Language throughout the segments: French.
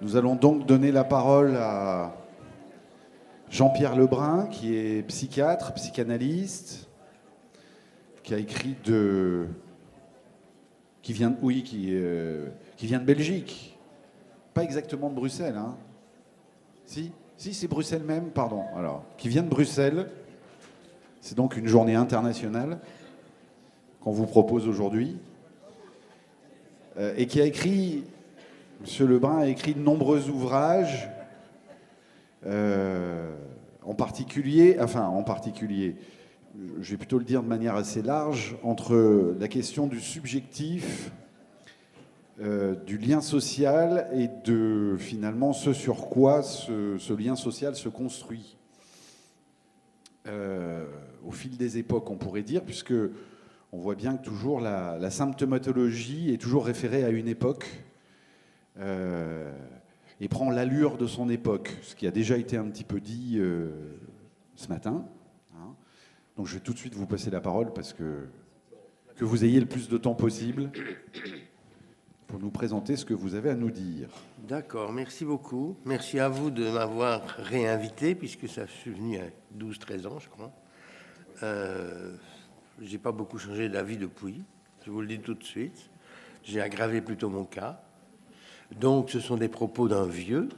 Nous allons donc donner la parole à Jean-Pierre Lebrun, qui est psychiatre, psychanalyste, qui a écrit qui vient de Belgique. Pas exactement de Bruxelles, hein. Si, c'est Bruxelles même, pardon. Alors, qui vient de Bruxelles. C'est donc une journée internationale qu'on vous propose aujourd'hui. Et qui a écrit, Monsieur Lebrun a écrit de nombreux ouvrages, en particulier, je vais plutôt le dire de manière assez large, entre la question du subjectif, du lien social et de finalement ce sur quoi ce lien social se construit. Au fil des époques, on pourrait dire, puisque on voit bien que toujours la symptomatologie est toujours référée à une époque et prend l'allure de son époque, ce qui a déjà été un petit peu dit ce matin. Hein. Donc je vais tout de suite vous passer la parole parce que vous ayez le plus de temps possible pour nous présenter ce que vous avez à nous dire. D'accord, merci beaucoup. Merci à vous de m'avoir réinvité, puisque ça suis venu à 12-13 ans, je crois. J'ai pas beaucoup changé d'avis depuis, je vous le dis tout de suite. J'ai aggravé plutôt mon cas. Donc, ce sont des propos d'un vieux,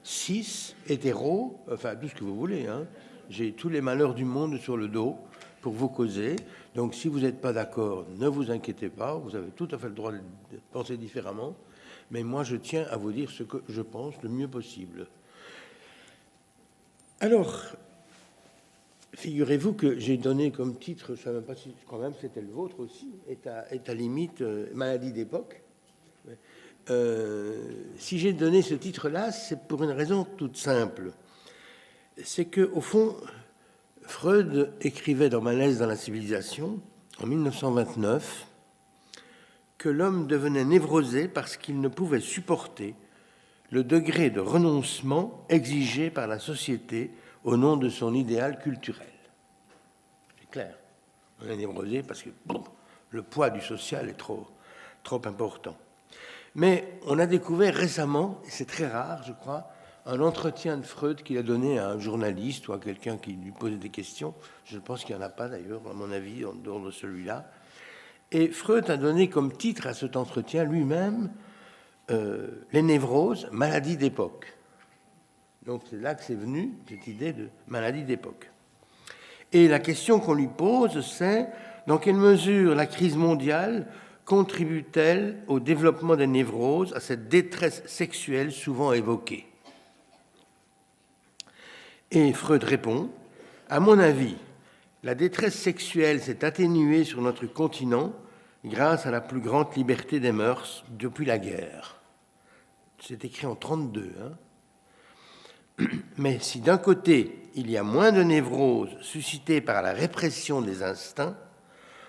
cis, hétéro, enfin, tout ce que vous voulez. Hein. J'ai tous les malheurs du monde sur le dos pour vous causer. Donc, si vous n'êtes pas d'accord, ne vous inquiétez pas. Vous avez tout à fait le droit de penser différemment. Mais moi, je tiens à vous dire ce que je pense le mieux possible. Alors, figurez-vous que j'ai donné comme titre, je ne sais même pas si quand même c'était le vôtre aussi, est à limite maladie d'époque. Si j'ai donné ce titre-là, c'est pour une raison toute simple. C'est que, au fond, Freud écrivait dans Malaise dans la civilisation, en 1929, que l'homme devenait névrosé parce qu'il ne pouvait supporter le degré de renoncement exigé par la société au nom de son idéal culturel. C'est clair. On est névrosé parce que le poids du social est trop important. Mais on a découvert récemment, et c'est très rare, je crois, un entretien de Freud qu'il a donné à un journaliste ou à quelqu'un qui lui posait des questions. Je pense qu'il n'y en a pas d'ailleurs, à mon avis, en dehors de celui-là. Et Freud a donné comme titre à cet entretien lui-même les névroses, maladie d'époque. Donc c'est là que c'est venu, cette idée de maladie d'époque. Et la question qu'on lui pose, c'est dans quelle mesure la crise mondiale contribue-t-elle au développement des névroses, à cette détresse sexuelle souvent évoquée? Et Freud répond, à mon avis, la détresse sexuelle s'est atténuée sur notre continent grâce à la plus grande liberté des mœurs depuis la guerre. C'est écrit en 1932. Mais si d'un côté, il y a moins de névroses suscitées par la répression des instincts,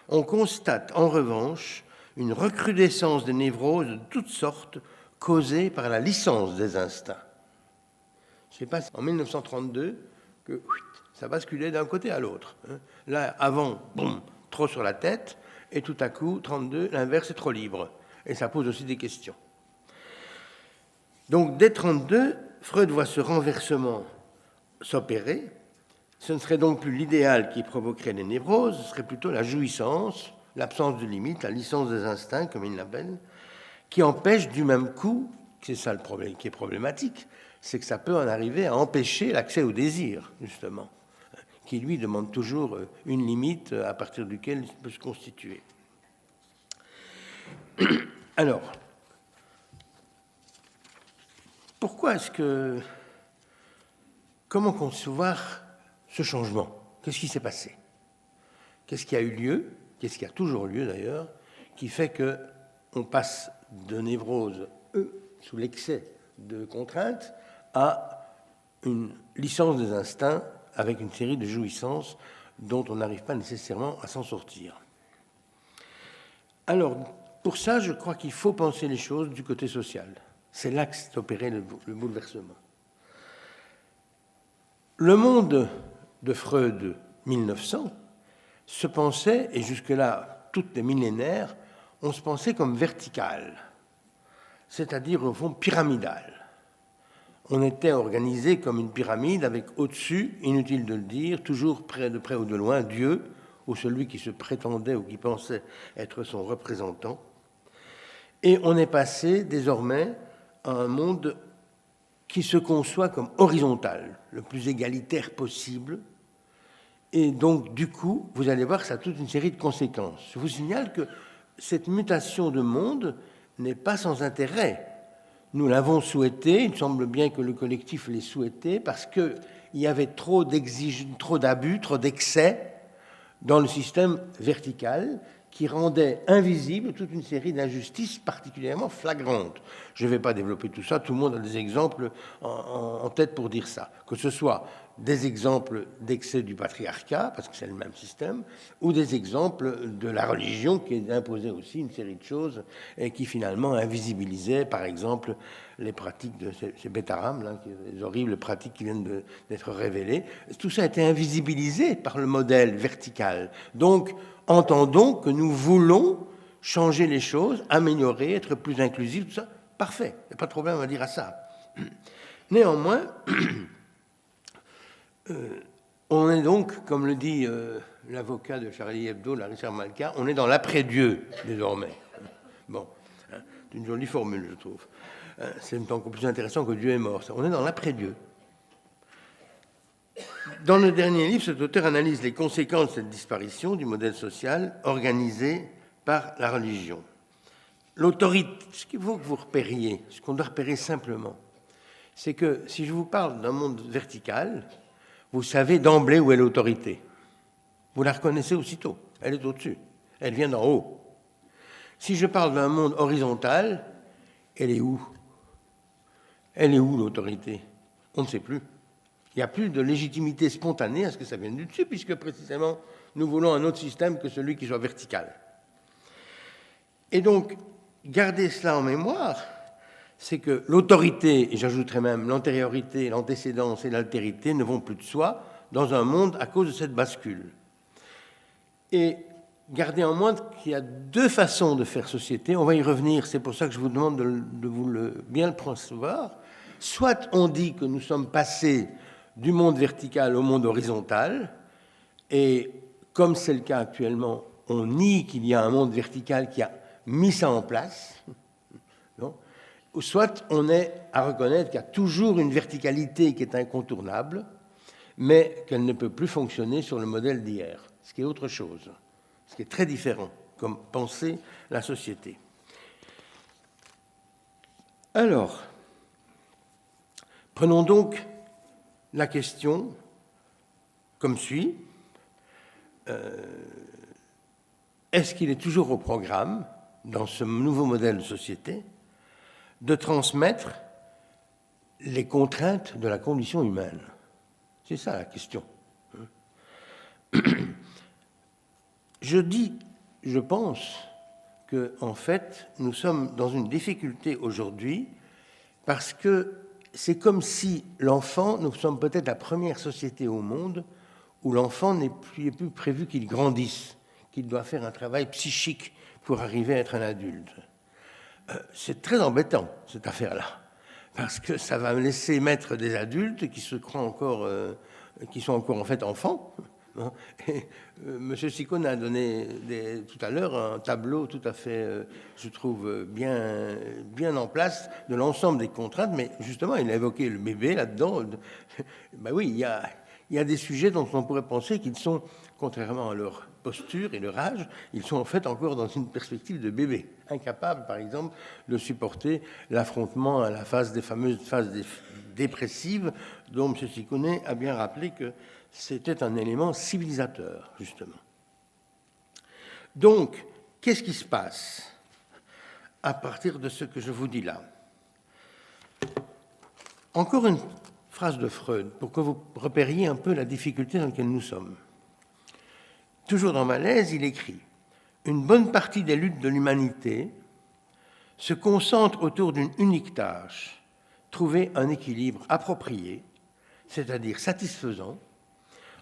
on constate en revanche une recrudescence des névroses de toutes sortes causées par la licence des instincts. Je ne sais pas si en 1932 que ça basculait d'un côté à l'autre. Là, avant, trop sur la tête, et tout à coup, 32, l'inverse est trop libre. Et ça pose aussi des questions. Donc, dès 32, Freud voit ce renversement s'opérer. Ce ne serait donc plus l'idéal qui provoquerait les névroses, ce serait plutôt la jouissance, l'absence de limite, la licence des instincts, comme il l'appelle, qui empêche du même coup, c'est ça le problème qui est problématique, c'est que ça peut en arriver à empêcher l'accès au désir, justement, qui lui demande toujours une limite à partir duquel il peut se constituer. Alors, comment concevoir ce changement? Qu'est-ce qui s'est passé? Qu'est-ce qui a eu lieu? Qu'est-ce qui a toujours lieu d'ailleurs? Qui fait qu'on passe de névrose, sous l'excès de contraintes, à une licence des instincts avec une série de jouissances dont on n'arrive pas nécessairement à s'en sortir. Alors, pour ça, je crois qu'il faut penser les choses du côté social. C'est là que s'est opéré le bouleversement. Le monde de Freud 1900 se pensait, et jusque-là, toutes les millénaires, on se pensait comme vertical, c'est-à-dire au fond pyramidal. On était organisé comme une pyramide avec au-dessus, inutile de le dire, toujours de près ou de loin, Dieu, ou celui qui se prétendait ou qui pensait être son représentant. Et on est passé désormais à un monde qui se conçoit comme horizontal, le plus égalitaire possible. Et donc, du coup, vous allez voir que ça a toute une série de conséquences. Je vous signale que cette mutation de monde n'est pas sans intérêt. Nous l'avons souhaité, il semble bien que le collectif l'ait souhaité, parce qu'il y avait trop d'abus, trop d'excès dans le système vertical qui rendait invisible toute une série d'injustices particulièrement flagrantes. Je ne vais pas développer tout ça, tout le monde a des exemples en tête pour dire ça. Que ce soit des exemples d'excès du patriarcat, parce que c'est le même système, ou des exemples de la religion qui imposait aussi une série de choses et qui finalement invisibilisait, par exemple, les pratiques de ces Beth-Aram, là, les horribles pratiques qui viennent d'être révélées. Tout ça a été invisibilisé par le modèle vertical. Donc, entendons que nous voulons changer les choses, améliorer, être plus inclusifs, tout ça. Parfait, il n'y a pas de problème à dire à ça. Néanmoins, on est donc, comme le dit l'avocat de Charlie Hebdo, Richard Malka, on est dans l'après-Dieu, désormais. Bon, hein, c'est une jolie formule, je trouve. C'est encore plus intéressant que Dieu est mort. On est dans l'après-Dieu. Dans le dernier livre, cet auteur analyse les conséquences de cette disparition du modèle social organisé par la religion. L'autorité, ce qu'il faut que vous repériez, ce qu'on doit repérer simplement, c'est que si je vous parle d'un monde vertical, vous savez d'emblée où est l'autorité. Vous la reconnaissez aussitôt. Elle est au-dessus. Elle vient d'en haut. Si je parle d'un monde horizontal, elle est où? Elle est où l'autorité? On ne sait plus. Il n'y a plus de légitimité spontanée à ce que ça vienne du dessus, puisque précisément, nous voulons un autre système que celui qui soit vertical. Et donc, gardez cela en mémoire, c'est que l'autorité, et j'ajouterais même l'antériorité, l'antécédence et l'altérité ne vont plus de soi dans un monde à cause de cette bascule. Et gardez en moins qu'il y a deux façons de faire société. On va y revenir, c'est pour ça que je vous demande de vous bien le percevoir. Soit on dit que nous sommes passés du monde vertical au monde horizontal, et comme c'est le cas actuellement, on nie qu'il y a un monde vertical qui a mis ça en place. Non ? Soit on est à reconnaître qu'il y a toujours une verticalité qui est incontournable, mais qu'elle ne peut plus fonctionner sur le modèle d'hier, ce qui est autre chose, ce qui est très différent, comme penser la société. Alors, prenons donc la question comme suit. Est-ce qu'il est toujours au programme, dans ce nouveau modèle de société, de transmettre les contraintes de la condition humaine? C'est ça la question. Je pense que, en fait, nous sommes dans une difficulté aujourd'hui parce que c'est comme si l'enfant, nous sommes peut-être la première société au monde où l'enfant n'est plus prévu qu'il grandisse, qu'il doit faire un travail psychique pour arriver à être un adulte. C'est très embêtant, cette affaire-là, parce que ça va me laisser mettre des adultes qui se croient encore, qui sont encore en fait enfants. Et, M. Ciccone a donné tout à l'heure un tableau tout à fait, je trouve, bien en place de l'ensemble des contraintes, mais justement, il a évoqué le bébé là-dedans. Ben oui, il y a des sujets dont on pourrait penser qu'ils sont, contrairement à leur posture et leur âge, ils sont en fait encore dans une perspective de bébé, incapables, par exemple, de supporter l'affrontement à la phase des fameuses phases dépressives, dont M. Ciccone a bien rappelé que c'était un élément civilisateur, justement. Donc, qu'est-ce qui se passe à partir de ce que je vous dis là? Encore une phrase de Freud, pour que vous repériez un peu la difficulté dans laquelle nous sommes. Toujours dans Malaise, il écrit « Une bonne partie des luttes de l'humanité se concentre autour d'une unique tâche, trouver un équilibre approprié, c'est-à-dire satisfaisant,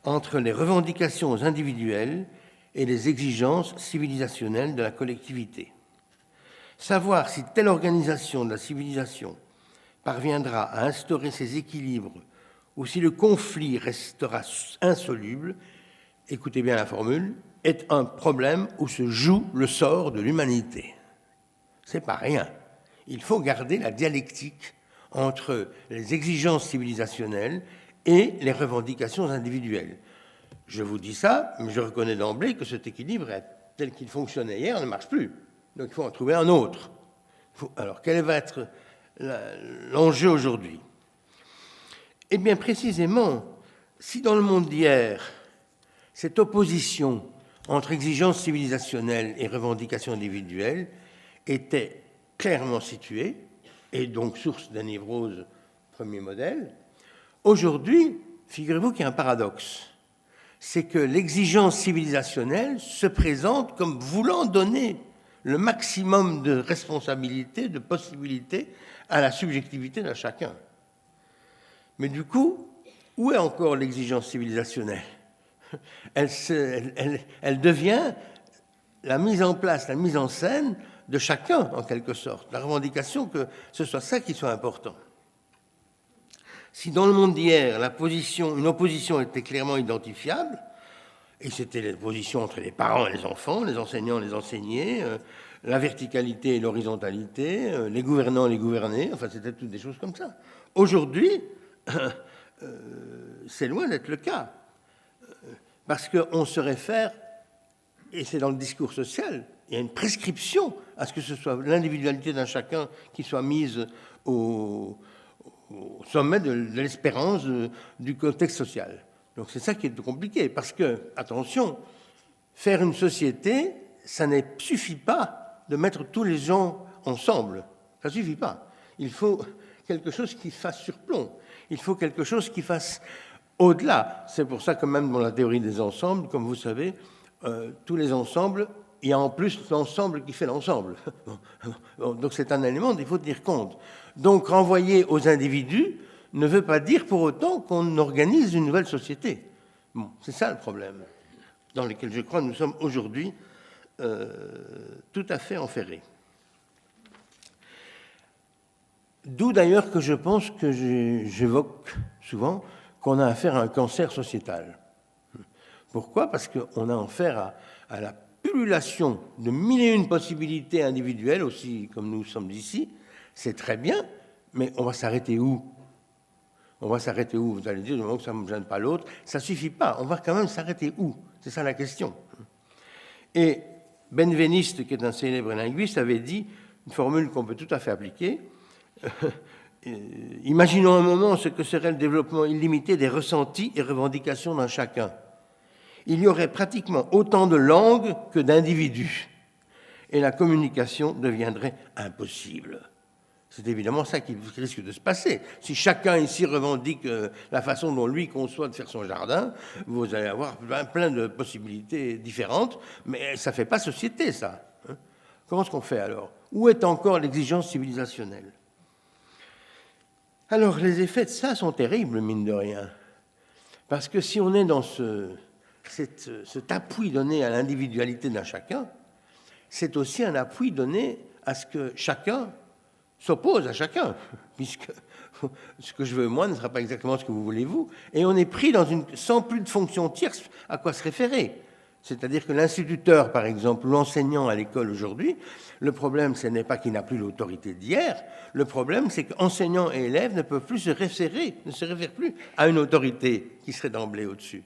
entre les revendications individuelles et les exigences civilisationnelles de la collectivité. Savoir si telle organisation de la civilisation parviendra à instaurer ces équilibres ou si le conflit restera insoluble, écoutez bien la formule, est un problème où se joue le sort de l'humanité. C'est pas rien. Il faut garder la dialectique entre les exigences civilisationnelles et les revendications individuelles. Je vous dis ça, mais je reconnais d'emblée que cet équilibre, tel qu'il fonctionnait hier, ne marche plus. Donc il faut en trouver un autre. Alors, quel va être l'enjeu aujourd'hui? Eh bien, précisément, si dans le monde d'hier, cette opposition entre exigences civilisationnelles et revendications individuelles était clairement située, et donc source d'un névrose premier modèle, aujourd'hui, figurez-vous qu'il y a un paradoxe. C'est que l'exigence civilisationnelle se présente comme voulant donner le maximum de responsabilité, de possibilités à la subjectivité de chacun. Mais du coup, où est encore l'exigence civilisationnelle? Elle devient la mise en place, la mise en scène de chacun, en quelque sorte, la revendication que ce soit ça qui soit important. Si dans le monde d'hier, une opposition était clairement identifiable, et c'était l'opposition entre les parents et les enfants, les enseignants et les enseignés, la verticalité et l'horizontalité, les gouvernants et les gouvernés, enfin c'était toutes des choses comme ça. Aujourd'hui, c'est loin d'être le cas, parce qu'on se réfère, et c'est dans le discours social, il y a une prescription à ce que ce soit l'individualité d'un chacun qui soit mise au sommet de l'espérance du contexte social. Donc c'est ça qui est compliqué, parce que, attention, faire une société, ça ne suffit pas de mettre tous les gens ensemble. Ça ne suffit pas. Il faut quelque chose qui fasse surplomb. Il faut quelque chose qui fasse au-delà. C'est pour ça que même dans la théorie des ensembles, comme vous savez, tous les ensembles, il y a en plus l'ensemble qui fait l'ensemble. Donc c'est un élément dont il faut tenir compte. Donc renvoyer aux individus ne veut pas dire pour autant qu'on organise une nouvelle société. Bon, c'est ça le problème, dans lequel je crois que nous sommes aujourd'hui tout à fait enferrés. D'où d'ailleurs que je pense que j'évoque souvent qu'on a affaire à un cancer sociétal. Pourquoi? Parce qu'on a affaire à la pullulation de mille et une possibilités individuelles, aussi comme nous sommes ici. C'est très bien, mais on va s'arrêter où? On va s'arrêter où? Vous allez dire, du moment que ça ne me gêne pas l'autre, ça ne suffit pas. On va quand même s'arrêter où? C'est ça la question. Et Benveniste, qui est un célèbre linguiste, avait dit une formule qu'on peut tout à fait appliquer. Imaginons un moment ce que serait le développement illimité des ressentis et revendications d'un chacun. Il y aurait pratiquement autant de langues que d'individus, et la communication deviendrait impossible. C'est évidemment ça qui risque de se passer. Si chacun ici revendique la façon dont lui conçoit de faire son jardin, vous allez avoir plein de possibilités différentes, mais ça ne fait pas société, ça. Comment est-ce qu'on fait alors? Où est encore l'exigence civilisationnelle? Alors, les effets de ça sont terribles, mine de rien. Parce que si on est dans cet appui donné à l'individualité d'un chacun, c'est aussi un appui donné à ce que chacun s'oppose à chacun, puisque ce que je veux moi ne sera pas exactement ce que vous voulez vous, et on est pris sans plus de fonction tierce à quoi se référer. C'est-à-dire que l'instituteur, par exemple, ou l'enseignant à l'école aujourd'hui, le problème, ce n'est pas qu'il n'a plus l'autorité d'hier, le problème, c'est qu'enseignants et élèves ne peuvent plus ne se réfèrent plus à une autorité qui serait d'emblée au-dessus.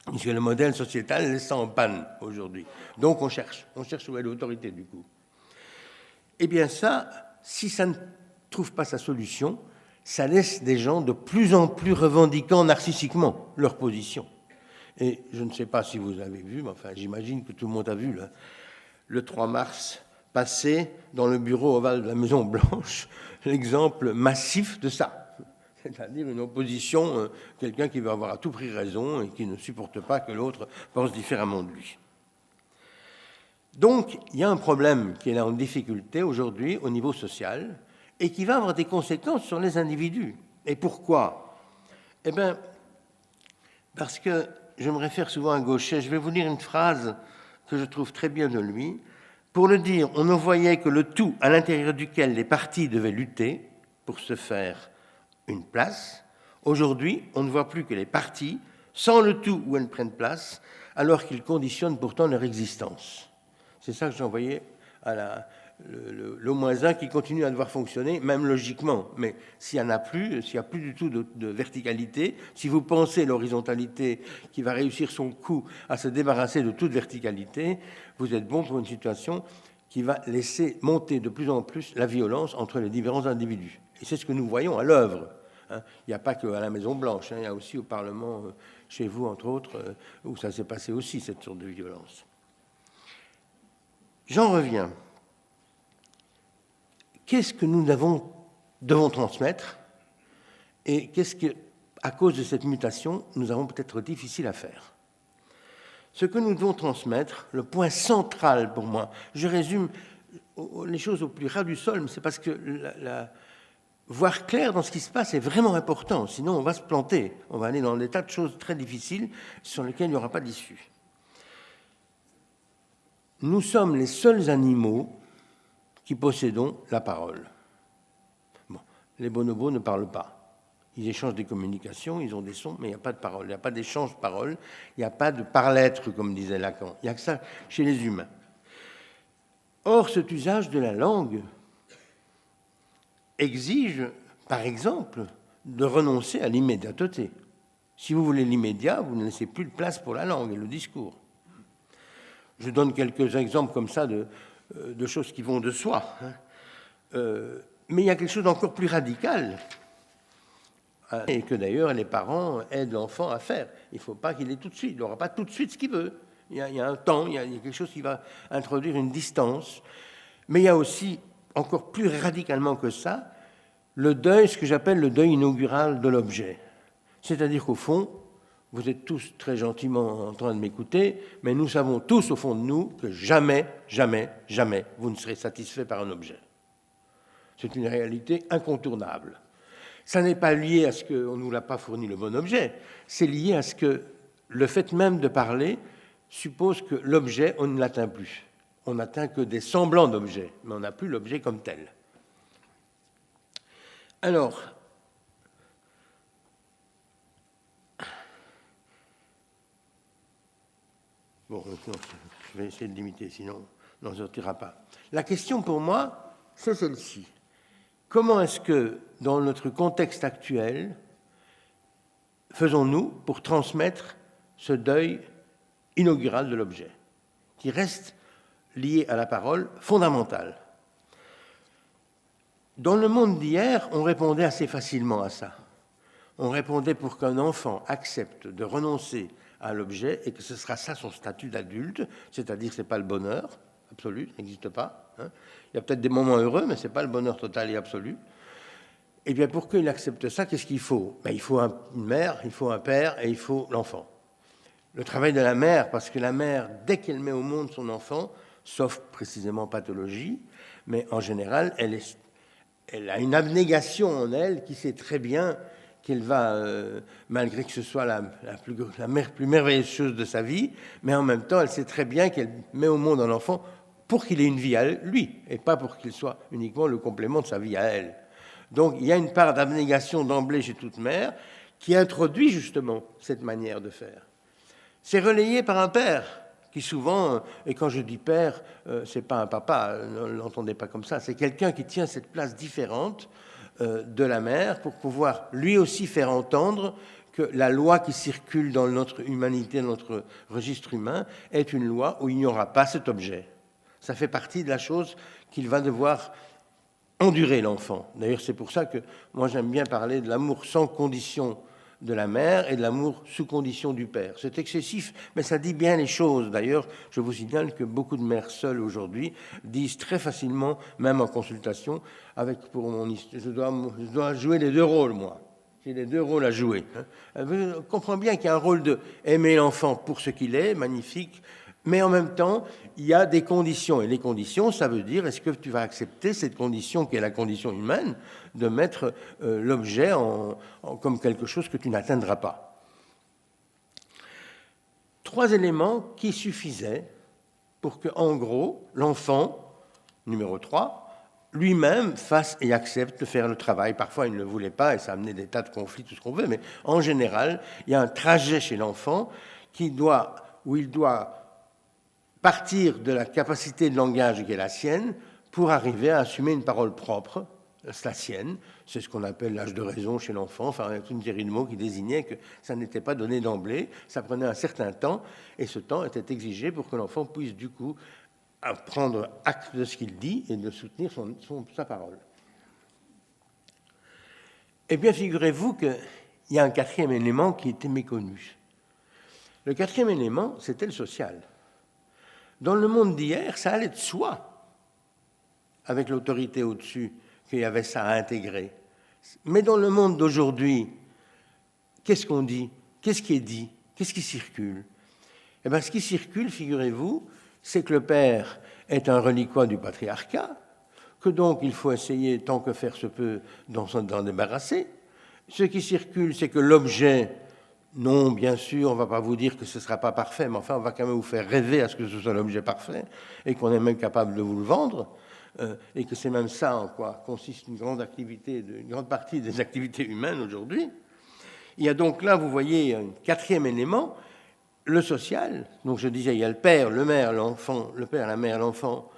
Puisque le modèle sociétal laisse ça en panne aujourd'hui. Donc on cherche où est l'autorité du coup. Eh bien ça, si ça ne trouve pas sa solution, ça laisse des gens de plus en plus revendiquant narcissiquement leur position. Et je ne sais pas si vous avez vu, mais enfin j'imagine que tout le monde a vu le 3 mars passé dans le bureau ovale de la Maison-Blanche l'exemple massif de ça. C'est-à-dire une opposition, quelqu'un qui veut avoir à tout prix raison et qui ne supporte pas que l'autre pense différemment de lui. Donc, il y a un problème qui est là en difficulté aujourd'hui au niveau social et qui va avoir des conséquences sur les individus. Et pourquoi? Eh bien, parce que je me réfère souvent à Gauchet. Je vais vous lire une phrase que je trouve très bien de lui. Pour le dire, on ne voyait que le tout à l'intérieur duquel les partis devaient lutter. pour se faire une place. Aujourd'hui, on ne voit plus que les partis, sans le tout où elles prennent place, alors qu'ils conditionnent pourtant leur existence. C'est ça que j'ai envoyé à l'O-1 qui continue à devoir fonctionner, même logiquement. Mais s'il n'y en a plus, s'il n'y a plus du tout de verticalité, si vous pensez l'horizontalité qui va réussir son coup à se débarrasser de toute verticalité, vous êtes bon pour une situation qui va laisser monter de plus en plus la violence entre les différents individus. Et c'est ce que nous voyons à l'œuvre. Il n'y a pas qu'à la Maison-Blanche, il y a aussi au Parlement, chez vous, entre autres, où ça s'est passé aussi, cette sorte de violence. J'en reviens. Qu'est-ce que nous devons transmettre et qu'est-ce que, à cause de cette mutation, nous avons peut-être difficile à faire? Ce que nous devons transmettre, le point central pour moi, je résume les choses au plus ras du sol, mais c'est parce que voir clair dans ce qui se passe est vraiment important, sinon on va se planter, on va aller dans des tas de choses très difficiles sur lesquelles il n'y aura pas d'issue. Nous sommes les seuls animaux qui possédons la parole. Bon, les bonobos ne parlent pas. Ils échangent des communications, ils ont des sons, mais il n'y a pas de parole, il n'y a pas d'échange de parole, il n'y a pas de par-l'être, comme disait Lacan. Il n'y a que ça chez les humains. Or, cet usage de la langue exige, par exemple, de renoncer à l'immédiateté. Si vous voulez l'immédiat, vous ne laissez plus de place pour la langue et le discours. Je donne quelques exemples comme ça de choses qui vont de soi. Mais il y a quelque chose d'encore plus radical, et que d'ailleurs les parents aident l'enfant à faire. Il ne faut pas qu'il ait tout de suite, il n'aura pas tout de suite ce qu'il veut. Il y a un temps, il y a quelque chose qui va introduire une distance. Mais il y a aussi, encore plus radicalement que ça, le deuil, ce que j'appelle le deuil inaugural de l'objet. C'est-à-dire qu'au fond, vous êtes tous très gentiment en train de m'écouter, mais nous savons tous au fond de nous que jamais, jamais, jamais, vous ne serez satisfait par un objet. C'est une réalité incontournable. Ça n'est pas lié à ce qu'on ne nous l'a pas fourni le bon objet, c'est lié à ce que le fait même de parler suppose que l'objet, on ne l'atteint plus. On n'atteint que des semblants d'objets, mais on n'a plus l'objet comme tel. Alors, bon, je vais essayer de limiter, sinon on n'en sortira pas. La question pour moi, c'est celle-ci. Comment est-ce que, dans notre contexte actuel, faisons-nous pour transmettre ce deuil inaugural de l'objet, qui reste lié à la parole fondamentale? Dans le monde d'hier, on répondait assez facilement à ça. On répondait pour qu'un enfant accepte de renoncer à l'objet et que ce sera ça son statut d'adulte, c'est-à-dire que ce n'est pas le bonheur absolu, ça n'existe pas. Il y a peut-être des moments heureux, mais ce n'est pas le bonheur total et absolu. Et bien, pour qu'il accepte ça, qu'est-ce qu'il faut? Il faut une mère, il faut un père et il faut l'enfant. Le travail de la mère, parce que la mère, dès qu'elle met au monde son enfant, sauf précisément pathologie, mais en général, elle a une abnégation en elle qui sait très bien qu'elle va, malgré que ce soit la plus merveilleuse chose de sa vie, mais en même temps, elle sait très bien qu'elle met au monde un enfant pour qu'il ait une vie à lui, et pas pour qu'il soit uniquement le complément de sa vie à elle. Donc, il y a une part d'abnégation d'emblée chez toute mère qui introduit justement cette manière de faire. C'est relayé par un père qui souvent, et quand je dis père, c'est pas un papa, ne l'entendez pas comme ça, c'est quelqu'un qui tient cette place différente de la mère pour pouvoir lui aussi faire entendre que la loi qui circule dans notre humanité, dans notre registre humain, est une loi où il n'y aura pas cet objet. Ça fait partie de la chose qu'il va devoir endurer, l'enfant. D'ailleurs, c'est pour ça que moi j'aime bien parler de l'amour sans condition de la mère et de l'amour sous condition du père. C'est excessif, mais ça dit bien les choses. D'ailleurs, je vous signale que beaucoup de mères seules aujourd'hui disent très facilement, même en consultation, je dois jouer les deux rôles, moi. J'ai les deux rôles à jouer. Je comprends bien qu'il y a un rôle de aimer l'enfant pour ce qu'il est, magnifique, mais en même temps, il y a des conditions. Et les conditions, ça veut dire, est-ce que tu vas accepter cette condition qui est la condition humaine, de mettre l'objet comme quelque chose que tu n'atteindras pas? 3 éléments qui suffisaient pour que, en gros, l'enfant, numéro 3, lui-même fasse et accepte de faire le travail. Parfois, il ne le voulait pas et ça a amené des tas de conflits, tout ce qu'on veut, mais en général, il y a un trajet chez l'enfant où il doit partir de la capacité de langage qui est la sienne pour arriver à assumer une parole propre, la sienne. C'est ce qu'on appelle l'âge de raison chez l'enfant. Enfin, il y a toute une série de mots qui désignaient que ça n'était pas donné d'emblée, ça prenait un certain temps, et ce temps était exigé pour que l'enfant puisse du coup prendre acte de ce qu'il dit et de soutenir sa parole. Eh bien, figurez-vous qu'il y a un quatrième élément qui était méconnu. Le quatrième élément, c'était le social. Dans le monde d'hier, ça allait de soi, avec l'autorité au-dessus, qu'il y avait ça à intégrer. Mais dans le monde d'aujourd'hui, qu'est-ce qu'on dit? Qu'est-ce qui est dit? Qu'est-ce qui circule? Eh bien, ce qui circule, figurez-vous, c'est que le père est un reliquat du patriarcat, que donc il faut essayer, tant que faire se peut, d'en débarrasser. Ce qui circule, c'est que l'objet, non, bien sûr, on ne va pas vous dire que ce ne sera pas parfait, mais enfin, on va quand même vous faire rêver à ce que ce soit l'objet parfait, et qu'on est même capable de vous le vendre, et que c'est même ça en quoi consiste une grande partie des activités humaines aujourd'hui. Il y a donc là, vous voyez, un quatrième élément, le social. Donc je disais, il y a le père, la mère, l'enfant,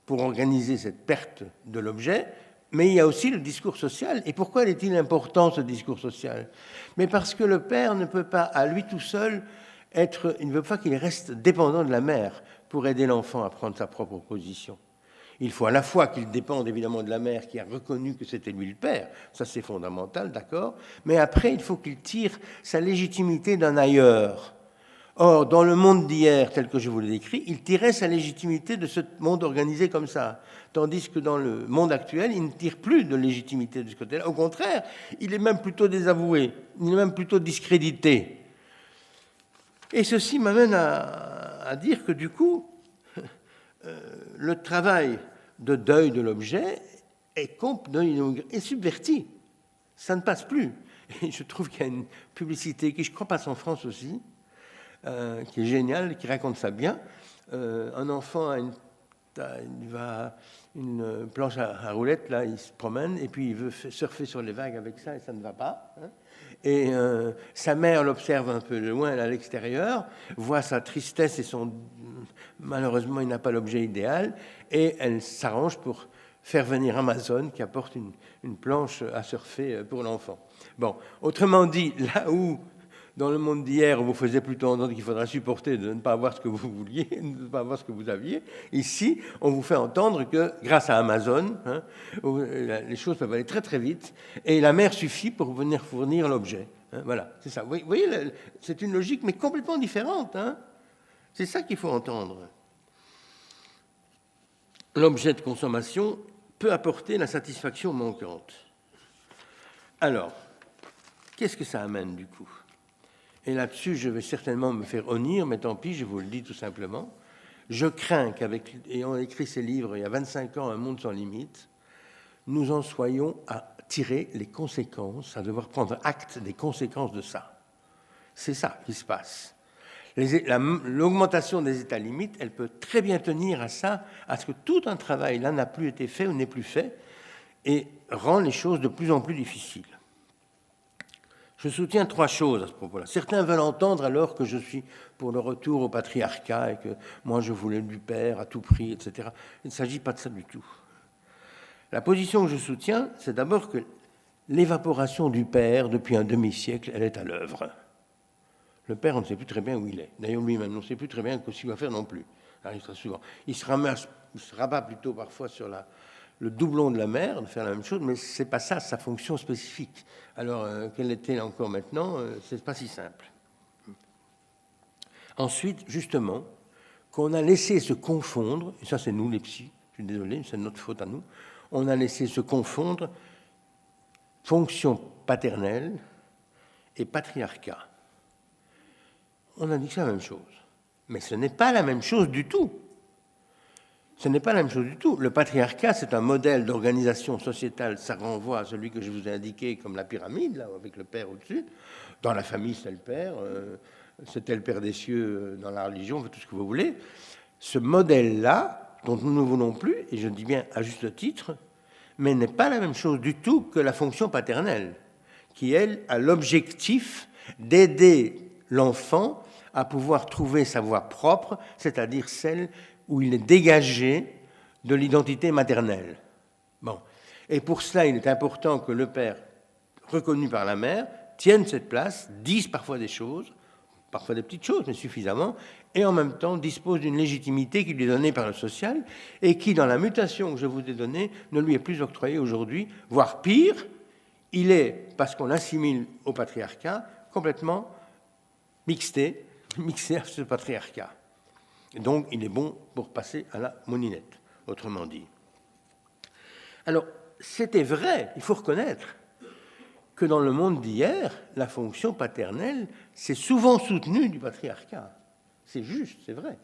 pour organiser cette perte de l'objet, mais il y a aussi le discours social. Et pourquoi est-il important, ce discours social? Mais parce que le père ne peut pas, à lui tout seul, il ne veut pas qu'il reste dépendant de la mère pour aider l'enfant à prendre sa propre position. Il faut à la fois qu'il dépende évidemment de la mère qui a reconnu que c'était lui le père, ça c'est fondamental, d'accord, mais après il faut qu'il tire sa légitimité d'un ailleurs. Or, dans le monde d'hier, tel que je vous l'ai décrit, il tirait sa légitimité de ce monde organisé comme ça. Tandis que dans le monde actuel, il ne tire plus de légitimité de ce côté-là. Au contraire, il est même plutôt désavoué, il est même plutôt discrédité. Et ceci m'amène à dire que du coup, le travail de deuil de l'objet est subverti. Ça ne passe plus. Et je trouve qu'il y a une publicité qui, je crois, passe en France aussi, qui est génial, qui raconte ça bien. Un enfant a une planche à roulettes, là, il se promène, et puis il veut surfer sur les vagues avec ça, et ça ne va pas. Hein. Et sa mère l'observe un peu de loin, à l'extérieur, voit sa tristesse et malheureusement, il n'a pas l'objet idéal, et elle s'arrange pour faire venir Amazon qui apporte une planche à surfer pour l'enfant. Bon, autrement dit, là où dans le monde d'hier, on vous faisait plutôt entendre qu'il faudra supporter de ne pas avoir ce que vous vouliez, de ne pas avoir ce que vous aviez. Ici, on vous fait entendre que, grâce à Amazon, les choses peuvent aller très très vite, et la mère suffit pour venir fournir l'objet. Voilà, c'est ça. Vous voyez, c'est une logique, mais complètement différente. C'est ça qu'il faut entendre. L'objet de consommation peut apporter la satisfaction manquante. Alors, qu'est-ce que ça amène du coup? Et là-dessus, je vais certainement me faire honnir, mais tant pis, je vous le dis tout simplement. Je crains ayant écrit ces livres il y a 25 ans, Un monde sans limite, nous en soyons à tirer les conséquences, à devoir prendre acte des conséquences de ça. C'est ça qui se passe. L'augmentation des états limites, elle peut très bien tenir à ça, à ce que tout un travail là n'a plus été fait ou n'est plus fait, et rend les choses de plus en plus difficiles. Je soutiens 3 choses à ce propos-là. Certains veulent entendre alors que je suis pour le retour au patriarcat et que moi je voulais du père à tout prix, etc. Il ne s'agit pas de ça du tout. La position que je soutiens, c'est d'abord que l'évaporation du père, depuis un demi-siècle, elle est à l'œuvre. Le père, on ne sait plus très bien où il est. D'ailleurs, lui-même, on ne sait plus très bien ce qu'il va faire non plus. Ça arrive très souvent. Il se rabat plutôt parfois sur le doublon de la mère, de faire la même chose, mais ce n'est pas ça, sa fonction spécifique. Alors, quelle est-elle encore maintenant? Ce n'est pas si simple. Ensuite, justement, qu'on a laissé se confondre, et ça c'est nous les psys, je suis désolé, c'est notre faute à nous, on a laissé se confondre fonction paternelle et patriarcat. On a dit que c'est la même chose. Mais ce n'est pas la même chose du tout. Ce n'est pas la même chose du tout. Le patriarcat, c'est un modèle d'organisation sociétale. Ça renvoie à celui que je vous ai indiqué comme la pyramide, là, avec le père au-dessus. Dans la famille, c'est le père. C'était le père des cieux dans la religion, tout ce que vous voulez. Ce modèle-là, dont nous ne voulons plus, et je dis bien à juste titre, mais n'est pas la même chose du tout que la fonction paternelle, qui, elle, a l'objectif d'aider l'enfant à pouvoir trouver sa voie propre, c'est-à-dire celle où il est dégagé de l'identité maternelle. Bon. Et pour cela, il est important que le père, reconnu par la mère, tienne cette place, dise parfois des choses, parfois des petites choses, mais suffisamment, et en même temps dispose d'une légitimité qui lui est donnée par le social et qui, dans la mutation que je vous ai donnée, ne lui est plus octroyée aujourd'hui, voire pire, il est, parce qu'on l'assimile au patriarcat, complètement mixé à ce patriarcat. Et donc, il est bon pour passer à la moninette, autrement dit. Alors, c'était vrai, il faut reconnaître, que dans le monde d'hier, la fonction paternelle s'est souvent soutenue du patriarcat. C'est juste, c'est vrai.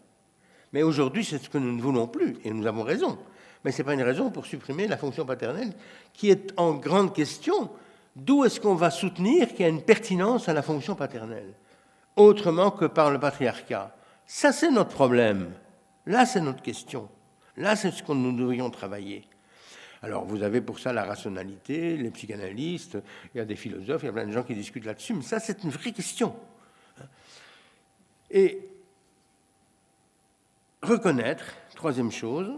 Mais aujourd'hui, c'est ce que nous ne voulons plus, et nous avons raison. Mais ce n'est pas une raison pour supprimer la fonction paternelle qui est en grande question. D'où est-ce qu'on va soutenir qu'il y a une pertinence à la fonction paternelle, autrement que par le patriarcat? Ça, c'est notre problème. Là, c'est notre question. Là, c'est ce que nous devrions travailler. Alors, vous avez pour ça la rationalité, les psychanalystes, il y a des philosophes, il y a plein de gens qui discutent là-dessus, mais ça, c'est une vraie question. Et reconnaître, troisième chose,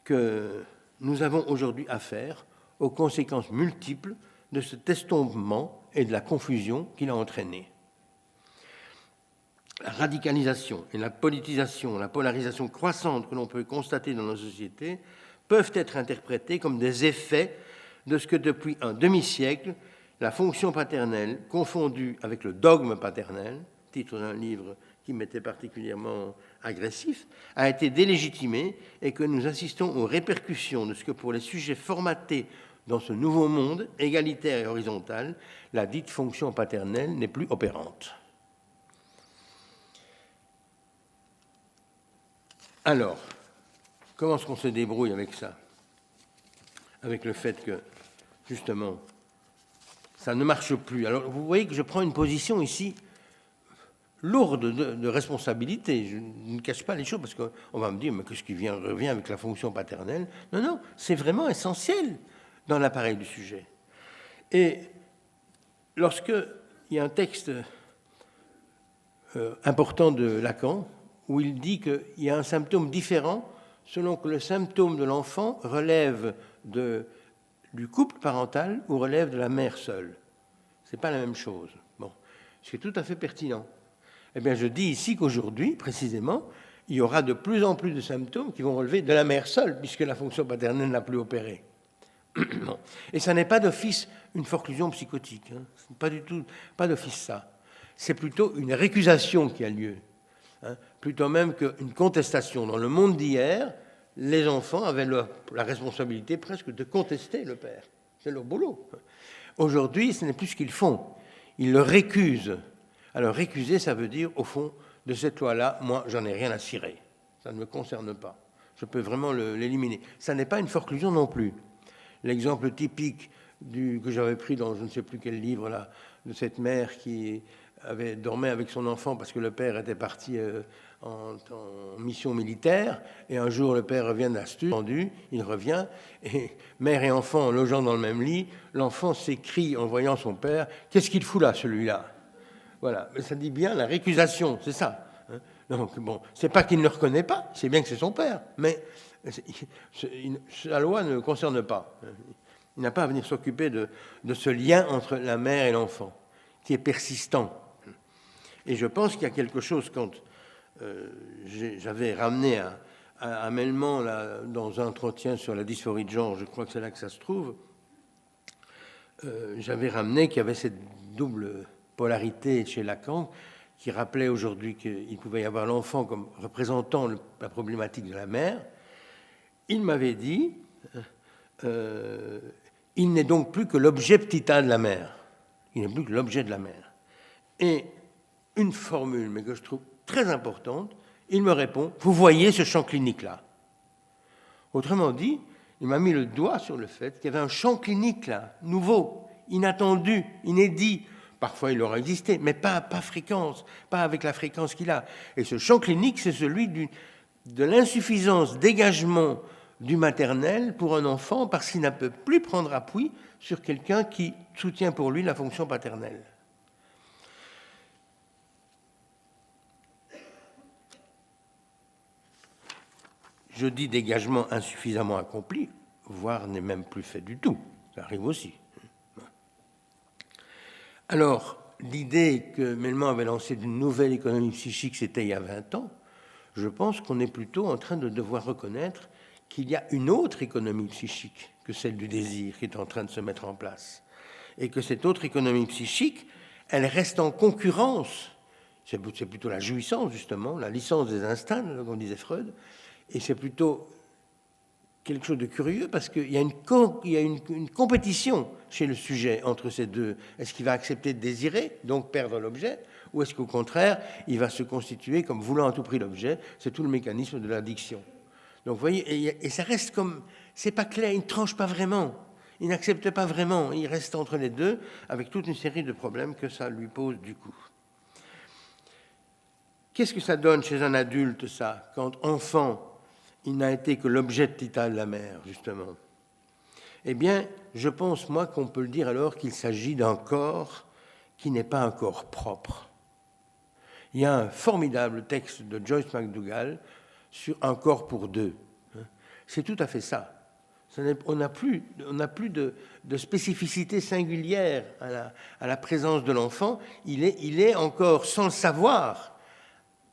que nous avons aujourd'hui affaire aux conséquences multiples de cet estompement et de la confusion qu'il a entraîné. La radicalisation et la politisation, la polarisation croissante que l'on peut constater dans nos sociétés peuvent être interprétés comme des effets de ce que depuis un demi-siècle, la fonction paternelle, confondue avec le dogme paternel, titre d'un livre qui m'était particulièrement agressif, a été délégitimée et que nous assistons aux répercussions de ce que pour les sujets formatés dans ce nouveau monde égalitaire et horizontal, la dite fonction paternelle n'est plus opérante. Alors, comment est-ce qu'on se débrouille avec ça? Avec le fait que, justement, ça ne marche plus. Alors, vous voyez que je prends une position ici lourde de responsabilité. Je ne cache pas les choses parce qu'on va me dire, mais qu'est-ce qui revient avec la fonction paternelle? Non, non, c'est vraiment essentiel dans l'appareil du sujet. Et lorsqu'il y a un texte important de Lacan, où il dit qu'il y a un symptôme différent selon que le symptôme de l'enfant relève du couple parental ou relève de la mère seule. Ce n'est pas la même chose. Bon, c'est tout à fait pertinent. Eh bien, je dis ici qu'aujourd'hui, précisément, il y aura de plus en plus de symptômes qui vont relever de la mère seule, puisque la fonction paternelle n'a plus opéré. Bon. Et ça n'est pas d'office une forclusion psychotique. Hein. C'est pas du tout, pas d'office ça. C'est plutôt une récusation qui a lieu. Hein. Plutôt même qu'une contestation. Dans le monde d'hier, les enfants avaient la responsabilité presque de contester le père. C'est leur boulot. Aujourd'hui, ce n'est plus ce qu'ils font. Ils le récusent. Alors, récuser, ça veut dire, au fond, de cette loi-là, moi, j'en ai rien à cirer. Ça ne me concerne pas. Je peux vraiment l'éliminer. Ça n'est pas une forclusion non plus. L'exemple typique que j'avais pris dans je ne sais plus quel livre, là, de cette mère qui dormait avec son enfant parce que le père était parti en mission militaire, et un jour le père revient d'Astus, il revient, et mère et enfant logeant dans le même lit, l'enfant s'écrie en voyant son père, « Qu'est-ce qu'il fout là, celui-là ?» Voilà, mais ça dit bien la récusation, c'est ça. Donc bon, c'est pas qu'il ne le reconnaît pas, c'est bien que c'est son père, mais la loi ne le concerne pas. Il n'a pas à venir s'occuper de ce lien entre la mère et l'enfant, qui est persistant. Et je pense qu'il y a quelque chose quand j'avais ramené à Melman là, dans un entretien sur la dysphorie de genre, je crois que c'est là que ça se trouve, j'avais ramené qu'il y avait cette double polarité chez Lacan, qui rappelait aujourd'hui qu'il pouvait y avoir l'enfant comme représentant la problématique de la mère. Il m'avait dit, il n'est donc plus que l'objet ptita de la mère. Il n'est plus que l'objet de la mère. Et une formule, mais que je trouve très importante, il me répond, vous voyez ce champ clinique-là. Autrement dit, il m'a mis le doigt sur le fait qu'il y avait un champ clinique là, nouveau, inattendu, inédit. Parfois, il aura existé, mais pas fréquence, pas avec la fréquence qu'il a. Et ce champ clinique, c'est celui de l'insuffisance d'égagement du maternel pour un enfant parce qu'il ne peut plus prendre appui sur quelqu'un qui soutient pour lui la fonction paternelle. Je dis dégagement insuffisamment accompli, voire n'est même plus fait du tout. Ça arrive aussi. Alors, l'idée que Mellman avait lancée d'une nouvelle économie psychique, c'était il y a 20 ans. Je pense qu'on est plutôt en train de devoir reconnaître qu'il y a une autre économie psychique que celle du désir qui est en train de se mettre en place. Et que cette autre économie psychique, elle reste en concurrence. C'est plutôt la jouissance, justement, la licence des instincts, comme disait Freud. Et c'est plutôt quelque chose de curieux parce qu'il y a une compétition chez le sujet entre ces deux. Est-ce qu'il va accepter de désirer, donc perdre l'objet, ou est-ce qu'au contraire, il va se constituer comme voulant à tout prix l'objet? C'est tout le mécanisme de l'addiction. Donc vous voyez, et ça reste comme... C'est pas clair, il ne tranche pas vraiment. Il n'accepte pas vraiment. Il reste entre les deux avec toute une série de problèmes que ça lui pose du coup. Qu'est-ce que ça donne chez un adulte, ça, quand enfant, il n'a été que l'objet de Tita de la mère, justement? Eh bien, je pense, moi, qu'on peut le dire alors qu'il s'agit d'un corps qui n'est pas un corps propre. Il y a un formidable texte de Joyce McDougall sur un corps pour deux. C'est tout à fait ça. On n'a plus de spécificité singulière à la présence de l'enfant. Il est encore, sans le savoir,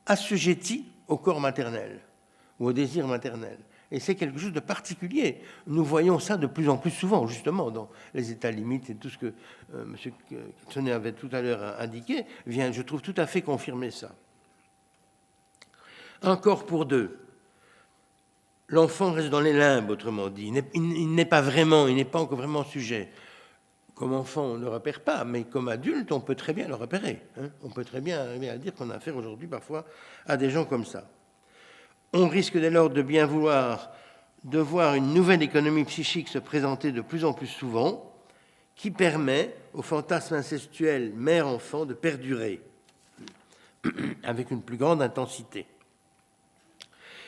assujetti au corps maternel ou au désir maternel. Et c'est quelque chose de particulier. Nous voyons ça de plus en plus souvent, justement, dans les états limites et tout ce que M. Katsoné avait tout à l'heure indiqué, vient, je trouve, tout à fait confirmer ça. Un corps pour deux. L'enfant reste dans les limbes, autrement dit. Il n'est pas encore vraiment sujet. Comme enfant, on ne le repère pas, mais comme adulte, on peut très bien le repérer. On peut très bien arriver à dire qu'on a affaire aujourd'hui parfois à des gens comme ça. On risque dès lors de bien vouloir de voir une nouvelle économie psychique se présenter de plus en plus souvent, qui permet au fantasme incestuel mère-enfant de perdurer avec une plus grande intensité.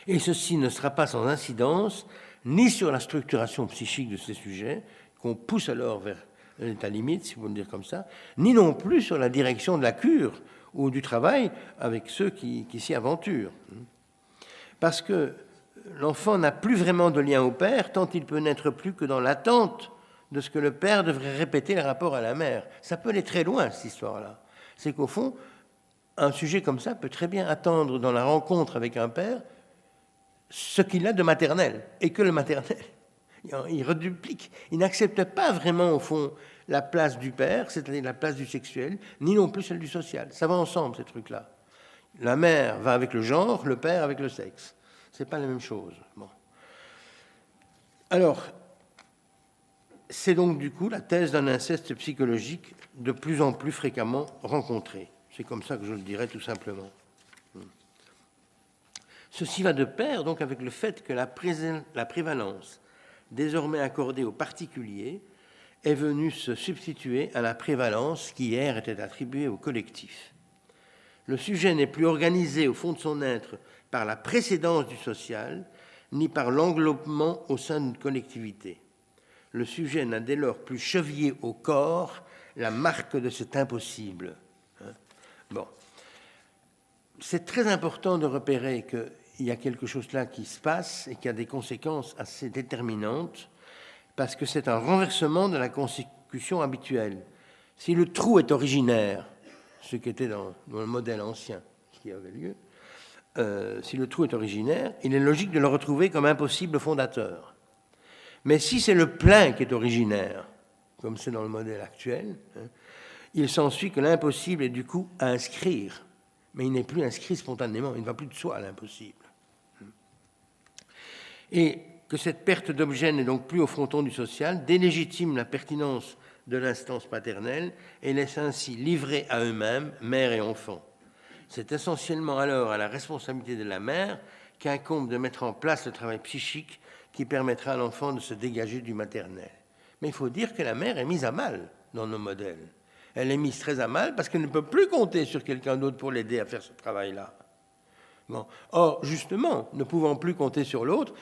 Et ceci ne sera pas sans incidence ni sur la structuration psychique de ces sujets, qu'on pousse alors vers l'état limite, si vous voulez dire comme ça, ni non plus sur la direction de la cure ou du travail avec ceux qui s'y aventurent. Parce que l'enfant n'a plus vraiment de lien au père, tant il peut n'être plus que dans l'attente de ce que le père devrait répéter le rapport à la mère. Ça peut aller très loin, cette histoire-là. C'est qu'au fond, un sujet comme ça peut très bien attendre dans la rencontre avec un père ce qu'il a de maternel, et que le maternel, il reduplique. Il n'accepte pas vraiment, au fond, la place du père, c'est-à-dire la place du sexuel, ni non plus celle du social. Ça va ensemble, ces trucs-là. La mère va avec le genre, le père avec le sexe. C'est pas la même chose. Bon. Alors, c'est donc du coup la thèse d'un inceste psychologique de plus en plus fréquemment rencontré. C'est comme ça que je le dirais tout simplement. Ceci va de pair donc avec le fait que la prévalence désormais accordée aux particuliers est venue se substituer à la prévalence qui hier était attribuée au collectif. Le sujet n'est plus organisé au fond de son être par la précédence du social, ni par l'englobement au sein d'une collectivité. Le sujet n'a dès lors plus chevillé au corps la marque de cet impossible. Bon. C'est très important de repérer qu'il y a quelque chose là qui se passe et qui a des conséquences assez déterminantes, parce que c'est un renversement de la constitution habituelle. Si le trou est originaire, ce qui était dans le modèle ancien, ce qui avait lieu, si le trou est originaire, il est logique de le retrouver comme impossible fondateur. Mais si c'est le plein qui est originaire, comme c'est dans le modèle actuel, il s'ensuit que l'impossible est du coup à inscrire, mais il n'est plus inscrit spontanément, il ne va plus de soi à l'impossible. Et que cette perte d'objet n'est donc plus au fronton du social, délégitime la pertinence de l'instance paternelle et laisse ainsi livrer à eux-mêmes, mère et enfant. C'est essentiellement alors à la responsabilité de la mère qu'incombe de mettre en place le travail psychique qui permettra à l'enfant de se dégager du maternel. Mais il faut dire que la mère est mise à mal dans nos modèles. Elle est mise très à mal parce qu'elle ne peut plus compter sur quelqu'un d'autre pour l'aider à faire ce travail-là. Bon. Or, justement, ne pouvant plus compter sur l'autre,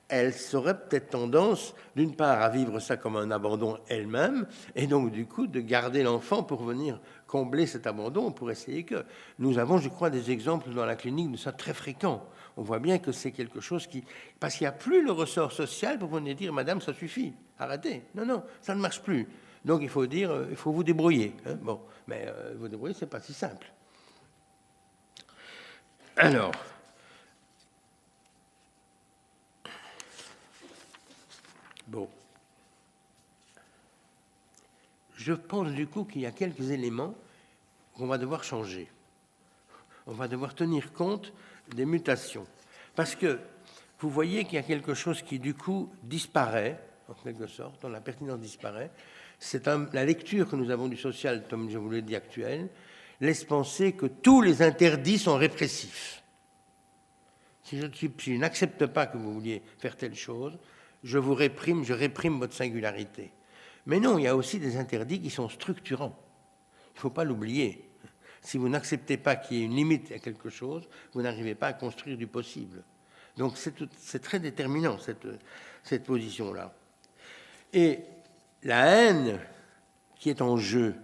elle aurait peut-être tendance, d'une part, à vivre ça comme un abandon elle-même, et donc, du coup, de garder l'enfant pour venir combler cet abandon, pour essayer que... Nous avons, je crois, des exemples dans la clinique de ça très fréquents. On voit bien que c'est quelque chose qui... Parce qu'il n'y a plus le ressort social pour venir dire « Madame, ça suffit, arrêtez ». Non, non, ça ne marche plus. Donc, il faut dire, il faut vous débrouiller. Hein. Bon, mais vous débrouiller, c'est pas si simple. Alors... Bon. Je pense du coup qu'il y a quelques éléments qu'on va devoir changer. On va devoir tenir compte des mutations. Parce que vous voyez qu'il y a quelque chose qui du coup disparaît, en quelque sorte, dont la pertinence disparaît. C'est la lecture que nous avons du social, comme je vous l'ai dit, actuel, laisse penser que tous les interdits sont répressifs. Si je n'accepte pas que vous vouliez faire telle chose, je vous réprime, je réprime votre singularité. Mais non, il y a aussi des interdits qui sont structurants. Il ne faut pas l'oublier. Si vous n'acceptez pas qu'il y ait une limite à quelque chose, vous n'arrivez pas à construire du possible. Donc c'est très déterminant, cette position-là. Et la haine qui est en jeu,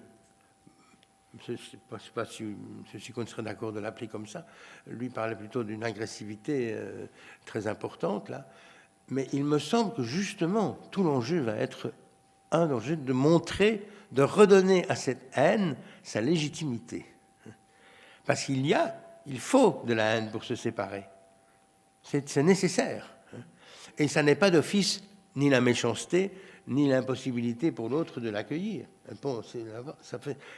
je ne sais pas si M. Sicone serait d'accord de l'appeler comme ça, lui parlait plutôt d'une agressivité très importante, là. Mais il me semble que justement, tout l'enjeu va être un enjeu de montrer, de redonner à cette haine sa légitimité. Parce il faut de la haine pour se séparer. C'est nécessaire. Et ça n'est pas d'office ni la méchanceté, ni l'impossibilité pour l'autre de l'accueillir. Bon,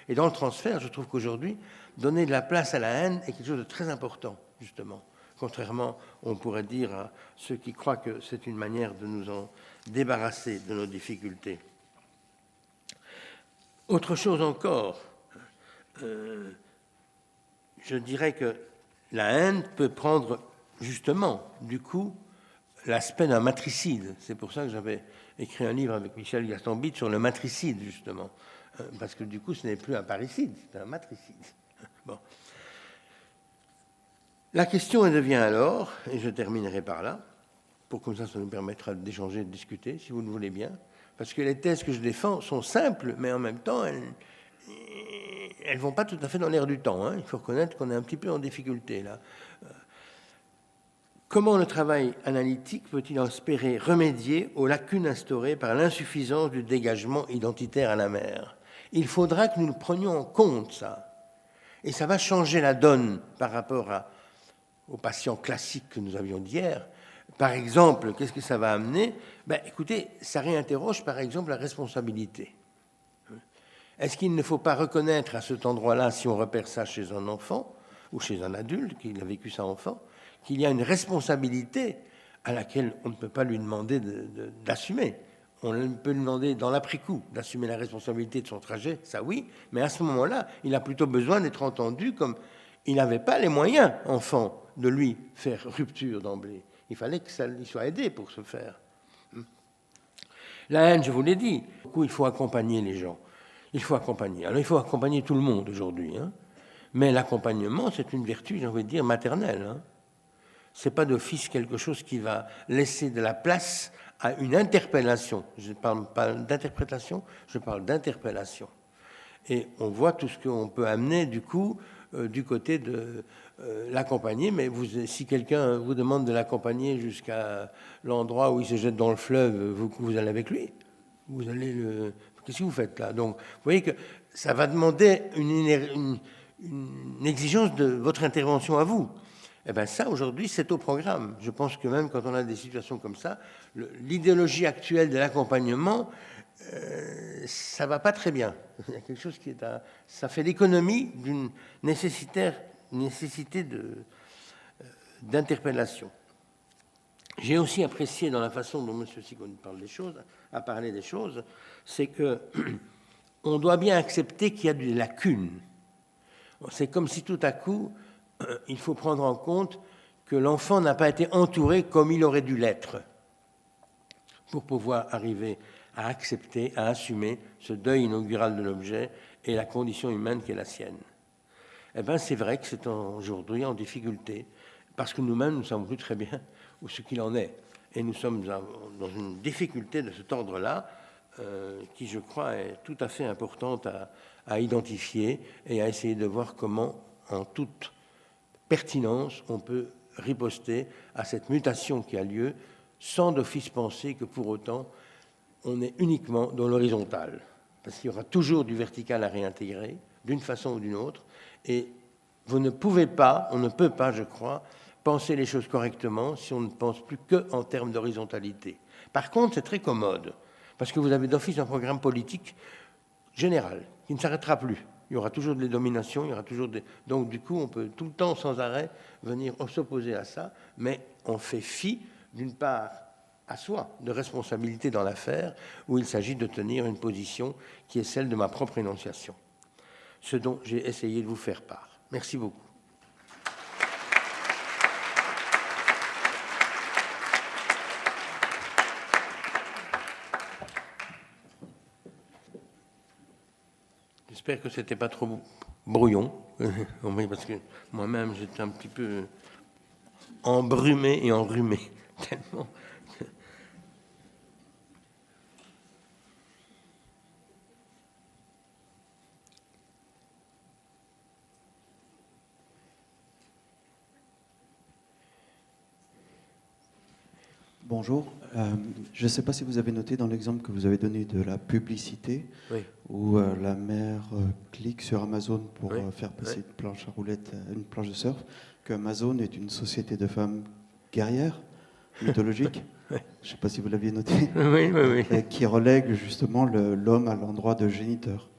et dans le transfert, je trouve qu'aujourd'hui, donner de la place à la haine est quelque chose de très important, justement. Contrairement, on pourrait dire à ceux qui croient que c'est une manière de nous en débarrasser de nos difficultés. Autre chose encore, je dirais que la haine peut prendre justement, du coup, l'aspect d'un matricide. C'est pour ça que j'avais écrit un livre avec Michel Gastambide sur le matricide, justement. Parce que du coup, ce n'est plus un parricide, c'est un matricide. Bon. La question devient alors, et je terminerai par là, pour comme ça nous permettra d'échanger, de discuter, si vous le voulez bien, parce que les thèses que je défends sont simples, mais en même temps, elles ne vont pas tout à fait dans l'air du temps. Hein. Il faut reconnaître qu'on est un petit peu en difficulté, là. Comment le travail analytique peut-il espérer remédier aux lacunes instaurées par l'insuffisance du dégagement identitaire à la mère? Il faudra que nous le prenions en compte, ça. Et ça va changer la donne par rapport aux patients classiques que nous avions d'hier. Par exemple, qu'est-ce que ça va amener? Écoutez, ça réinterroge par exemple la responsabilité. Est-ce qu'il ne faut pas reconnaître à cet endroit-là, si on repère ça chez un enfant ou chez un adulte qui a vécu ça enfant, qu'il y a une responsabilité à laquelle on ne peut pas lui demander d'assumer. On peut lui demander dans l'après-coup d'assumer la responsabilité de son trajet, ça oui, mais à ce moment-là, il a plutôt besoin d'être entendu comme il n'avait pas les moyens, enfant, de lui faire rupture d'emblée. Il fallait qu'il soit aidé pour ce faire. La haine, je vous l'ai dit, il faut accompagner les gens. Il faut accompagner. Alors il faut accompagner tout le monde aujourd'hui. Hein. Mais l'accompagnement, c'est une vertu, j'ai envie de dire, maternelle. Hein. Ce n'est pas d'office quelque chose qui va laisser de la place à une interpellation. Je ne parle pas d'interprétation, je parle d'interpellation. Et on voit tout ce qu'on peut amener, du coup, du côté de l'accompagner. Mais si quelqu'un vous demande de l'accompagner jusqu'à l'endroit où il se jette dans le fleuve, vous allez avec lui. Vous allez le... Qu'est-ce que vous faites là? Donc, vous voyez que ça va demander une exigence de votre intervention à vous. Eh bien ça, aujourd'hui, c'est au programme. Je pense que même quand on a des situations comme ça, l'idéologie actuelle de l'accompagnement, ça ne va pas très bien. Il y a quelque chose qui est ça fait l'économie d'une nécessité d'interpellation. J'ai aussi apprécié dans la façon dont M. Sicone a parlé des choses, c'est que on doit bien accepter qu'il y a des lacunes. C'est comme si tout à coup, il faut prendre en compte que l'enfant n'a pas été entouré comme il aurait dû l'être pour pouvoir arriver à accepter, à assumer ce deuil inaugural de l'objet et la condition humaine qui est la sienne. Eh bien, c'est vrai que c'est aujourd'hui en difficulté, parce que nous-mêmes, nous ne savons plus très bien où ce qu'il en est. Et nous sommes dans une difficulté de cet ordre-là, qui, je crois, est tout à fait importante à identifier et à essayer de voir comment, en toute pertinence, on peut riposter à cette mutation qui a lieu, sans d'office penser que pour autant, on est uniquement dans l'horizontal. Parce qu'il y aura toujours du vertical à réintégrer, d'une façon ou d'une autre, et vous ne pouvez pas, on ne peut pas, je crois, penser les choses correctement si on ne pense plus qu'en termes d'horizontalité. Par contre, c'est très commode, parce que vous avez d'office un programme politique général qui ne s'arrêtera plus. Il y aura toujours des dominations, il y aura toujours des... Donc, du coup, on peut tout le temps, sans arrêt, venir s'opposer à ça, mais on fait fi, d'une part, à soi, de responsabilité dans l'affaire, où il s'agit de tenir une position qui est celle de ma propre énonciation. Ce dont j'ai essayé de vous faire part. Merci beaucoup. J'espère que ce n'était pas trop brouillon, parce que moi-même, j'étais un petit peu embrumé et enrhumé, tellement. Bonjour. Je ne sais pas si vous avez noté dans l'exemple que vous avez donné de la publicité, Oui. où la mère clique sur Amazon pour Oui. faire passer Oui. une planche à roulettes à une planche de surf, que Amazon est une société de femmes guerrières, mythologiques. Oui. Je ne sais pas si vous l'aviez noté. Oui, oui, oui. Qui relègue justement l'homme à l'endroit de géniteur.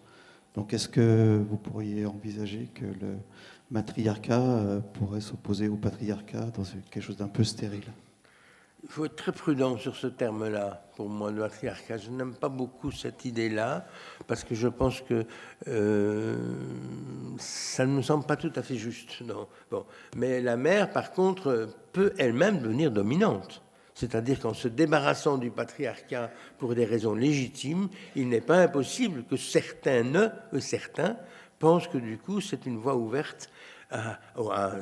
Donc est-ce que vous pourriez envisager que le matriarcat pourrait s'opposer au patriarcat dans quelque chose d'un peu stérile? Il faut être très prudent sur ce terme-là, pour moi, le matriarcat. Je n'aime pas beaucoup cette idée-là, parce que je pense que ça ne me semble pas tout à fait juste. Non. Bon. Mais la mère, par contre, peut elle-même devenir dominante. C'est-à-dire qu'en se débarrassant du patriarcat pour des raisons légitimes, il n'est pas impossible que certains pensent que du coup, c'est une voie ouverte à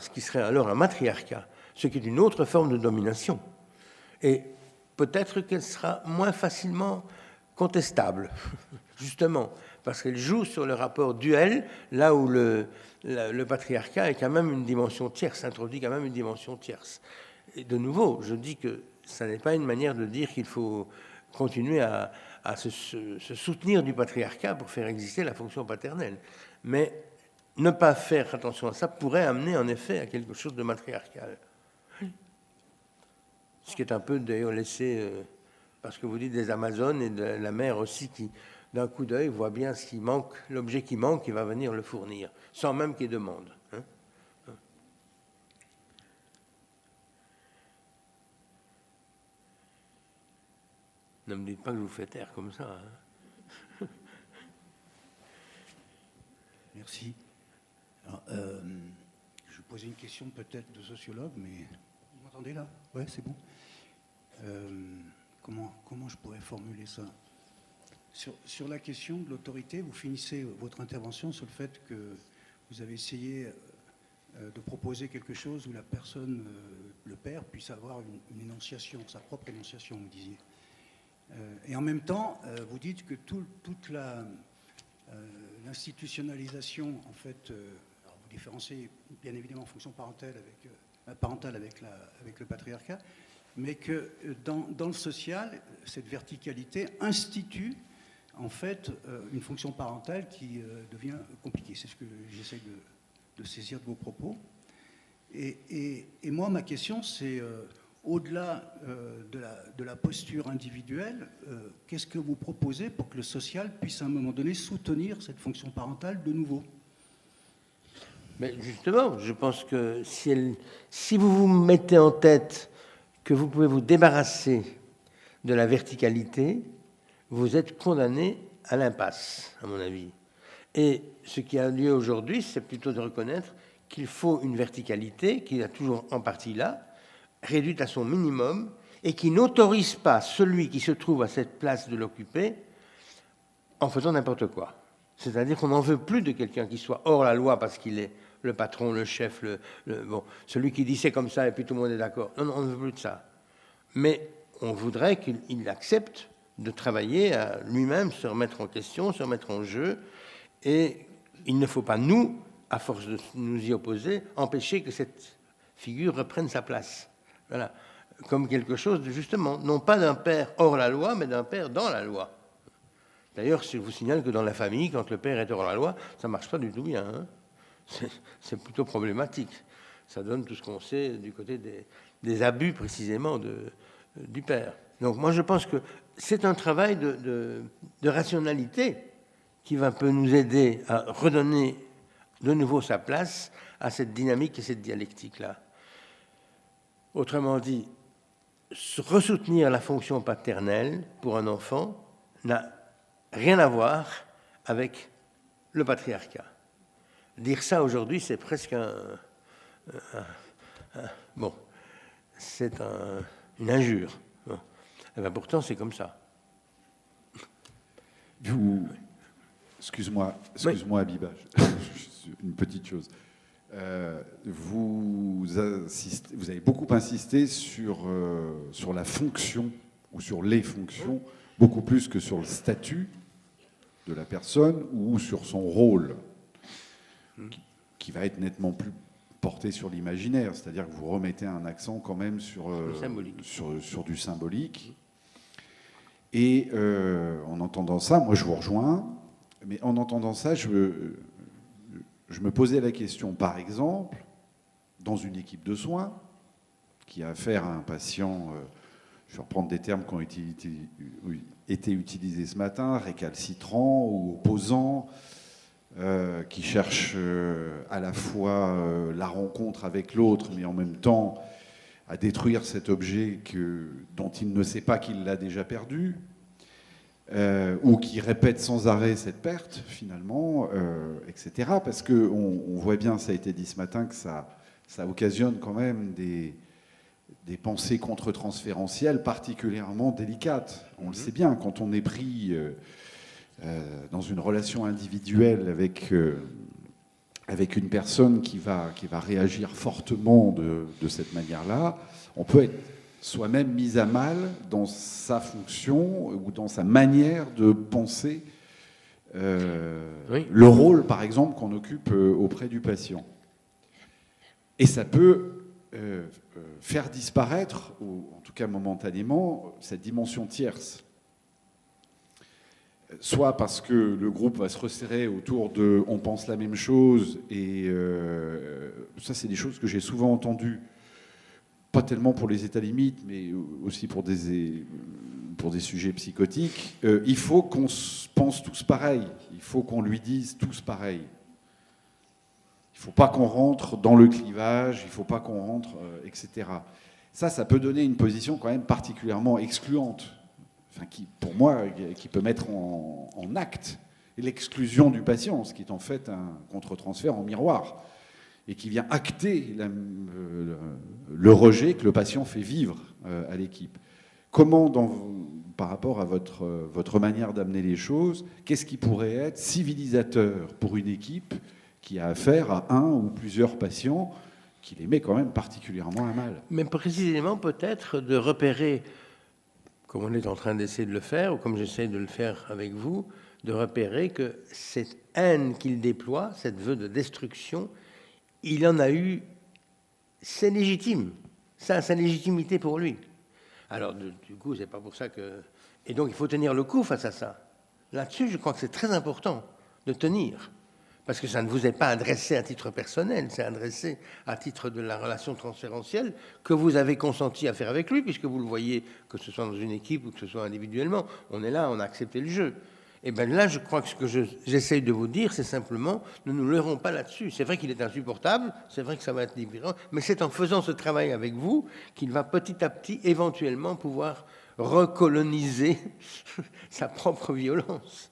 ce qui serait alors un matriarcat, ce qui est une autre forme de domination. Et peut-être qu'elle sera moins facilement contestable, justement, parce qu'elle joue sur le rapport duel, là où le patriarcat est quand même une dimension tierce, introduit quand même une dimension tierce. Et de nouveau, je dis que ça n'est pas une manière de dire qu'il faut continuer à se soutenir du patriarcat pour faire exister la fonction paternelle. Mais ne pas faire attention à ça pourrait amener en effet à quelque chose de matriarcal. Ce qui est un peu d'ailleurs laissé, parce que vous dites des Amazones et de la mère aussi qui, d'un coup d'œil, voit bien ce qui manque, l'objet qui manque, qui va venir le fournir, sans même qu'il demande. Hein. Ne me dites pas que je vous fais taire comme ça. Hein. Merci. Alors, je vais poser une question peut-être de sociologue, mais vous m'entendez là? Ouais, c'est bon. Comment je pourrais formuler ça? Sur la question de l'autorité, vous finissez votre intervention sur le fait que vous avez essayé de proposer quelque chose où la personne, le père, puisse avoir une énonciation, sa propre énonciation, vous disiez. Et en même temps, vous dites que toute l'institutionnalisation, en fait, alors vous différenciez bien évidemment fonction parentale avec le patriarcat, mais que dans le social, cette verticalité institue en fait une fonction parentale qui devient compliquée. C'est ce que j'essaie de saisir de vos propos. Et moi, ma question, c'est au-delà de la posture individuelle, qu'est-ce que vous proposez pour que le social puisse à un moment donné soutenir cette fonction parentale de nouveau? Mais justement, je pense que si vous vous mettez en tête que vous pouvez vous débarrasser de la verticalité, vous êtes condamné à l'impasse, à mon avis. Et ce qui a lieu aujourd'hui, c'est plutôt de reconnaître qu'il faut une verticalité, qui est toujours en partie là, réduite à son minimum, et qui n'autorise pas celui qui se trouve à cette place de l'occuper en faisant n'importe quoi. C'est-à-dire qu'on n'en veut plus de quelqu'un qui soit hors la loi parce qu'il est le patron, le chef, celui qui dit c'est comme ça et puis tout le monde est d'accord. Non, on ne veut plus de ça. Mais on voudrait qu'il accepte de travailler à lui-même, se remettre en question, se remettre en jeu. Et il ne faut pas, nous, à force de nous y opposer, empêcher que cette figure reprenne sa place. Voilà. Comme quelque chose de, justement, non pas d'un père hors la loi, mais d'un père dans la loi. D'ailleurs, je vous signale que dans la famille, quand le père est hors la loi, ça ne marche pas du tout bien. Hein. C'est plutôt problématique. Ça donne tout ce qu'on sait du côté des abus, précisément, du père. Donc moi, je pense que c'est un travail de rationalité qui va peut nous aider à redonner de nouveau sa place à cette dynamique et cette dialectique-là. Autrement dit, ressoutenir la fonction paternelle pour un enfant n'a rien à voir avec le patriarcat. Dire ça aujourd'hui, c'est presque bon, c'est une injure. Et bien pourtant, c'est comme ça. Excuse-moi, Abiba, une petite chose. Vous avez beaucoup insisté sur la fonction ou sur les fonctions, beaucoup plus que sur le statut de la personne ou sur son rôle, qui va être nettement plus porté sur l'imaginaire, c'est-à-dire que vous remettez un accent quand même sur du symbolique. Et en entendant ça, moi je vous rejoins, mais en entendant ça, je me posais la question, par exemple, dans une équipe de soins, qui a affaire à un patient, je vais reprendre des termes qui ont été utilisés ce matin, récalcitrant ou opposant, qui cherche à la fois la rencontre avec l'autre, mais en même temps à détruire cet objet dont il ne sait pas qu'il l'a déjà perdu, ou qui répète sans arrêt cette perte, finalement, etc. Parce qu'on voit bien, ça a été dit ce matin, que ça occasionne quand même des pensées contre-transférentielles particulièrement délicates. On le sait bien, quand on est pris dans une relation individuelle avec une personne qui va réagir fortement de cette manière-là, on peut être soi-même mis à mal dans sa fonction ou dans sa manière de penser le rôle, par exemple, qu'on occupe auprès du patient. Et ça peut faire disparaître, ou en tout cas momentanément, cette dimension tierce. Soit parce que le groupe va se resserrer autour de « on pense la même chose », et ça, c'est des choses que j'ai souvent entendues, pas tellement pour les états limites, mais aussi pour des sujets psychotiques. Il faut qu'on pense tous pareil, il faut qu'on lui dise tous pareil. Il ne faut pas qu'on rentre dans le clivage, il ne faut pas qu'on rentre, etc. Ça peut donner une position quand même particulièrement excluante. Enfin, pour moi, qui peut mettre en acte l'exclusion du patient, ce qui est en fait un contre-transfert en miroir, et qui vient acter le rejet que le patient fait vivre à l'équipe. Comment, par rapport à votre manière d'amener les choses, qu'est-ce qui pourrait être civilisateur pour une équipe qui a affaire à un ou plusieurs patients qui les met quand même particulièrement à mal? Mais précisément, peut-être, de repérer, comme on est en train d'essayer de le faire, ou comme j'essaie de le faire avec vous, de repérer que cette haine qu'il déploie, cette vœu de destruction, il en a eu, c'est légitime. Ça a sa légitimité pour lui. Alors, du coup, c'est pas pour ça que... Et donc, il faut tenir le coup face à ça. Là-dessus, je crois que c'est très important de tenir. Parce que ça ne vous est pas adressé à titre personnel, c'est adressé à titre de la relation transférentielle que vous avez consenti à faire avec lui, puisque vous le voyez, que ce soit dans une équipe ou que ce soit individuellement. On est là, on a accepté le jeu. Et bien là, je crois que ce que j'essaye de vous dire, c'est simplement, ne nous leurrons pas là-dessus. C'est vrai qu'il est insupportable, c'est vrai que ça va être différent, mais c'est en faisant ce travail avec vous qu'il va petit à petit, éventuellement, pouvoir recoloniser sa propre violence.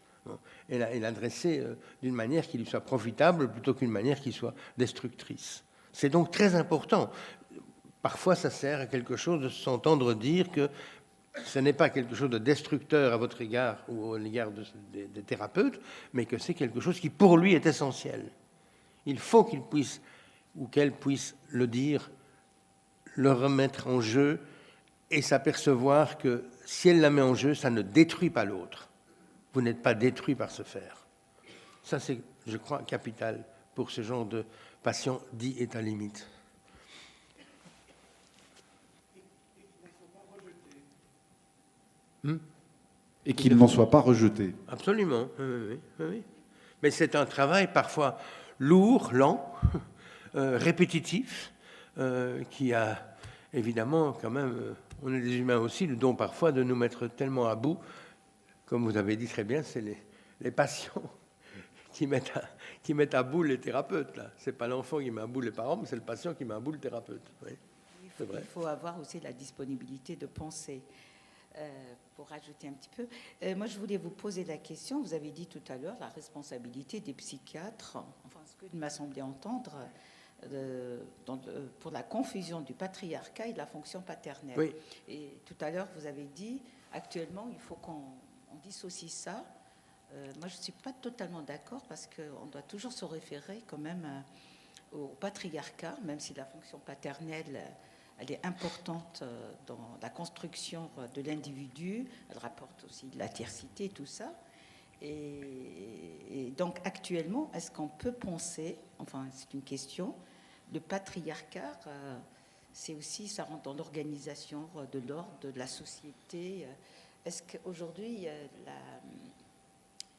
Et l'adresser d'une manière qui lui soit profitable plutôt qu'une manière qui soit destructrice. C'est donc très important. Parfois, ça sert à quelque chose de s'entendre dire que ce n'est pas quelque chose de destructeur à votre égard ou à l'égard des thérapeutes, mais que c'est quelque chose qui, pour lui, est essentiel. Il faut qu'il puisse, ou qu'elle puisse le dire, le remettre en jeu et s'apercevoir que si elle la met en jeu, ça ne détruit pas l'autre. Vous n'êtes pas détruit par ce faire. Ça, c'est, je crois, capital pour ce genre de patient dit état limite. Et qu'il n'en soit pas rejeté. Absolument, oui. Mais c'est un travail parfois lourd, lent, répétitif, qui a évidemment quand même, on est des humains aussi, le don parfois de nous mettre tellement à bout, comme vous avez dit très bien, c'est les patients qui mettent à bout les thérapeutes. Là. C'est pas l'enfant qui met à bout les parents, mais c'est le patient qui met à bout le thérapeute. Oui, c'est vrai. Il faut avoir aussi la disponibilité de penser. Pour rajouter un petit peu, moi je voulais vous poser la question, vous avez dit tout à l'heure la responsabilité des psychiatres, enfin ce qu'il m'a semblé entendre, pour la confusion du patriarcat et de la fonction paternelle. Oui. Et tout à l'heure vous avez dit, actuellement il faut qu'on dissocie ça. Moi je ne suis pas totalement d'accord parce qu'on doit toujours se référer quand même au patriarcat, même si la fonction paternelle elle est importante dans la construction de l'individu, elle rapporte aussi de la tiercité, tout ça. Et donc actuellement, est-ce qu'on peut penser, enfin c'est une question, le patriarcat, c'est aussi, ça rentre dans l'organisation de l'ordre, de la société. Est-ce qu'aujourd'hui,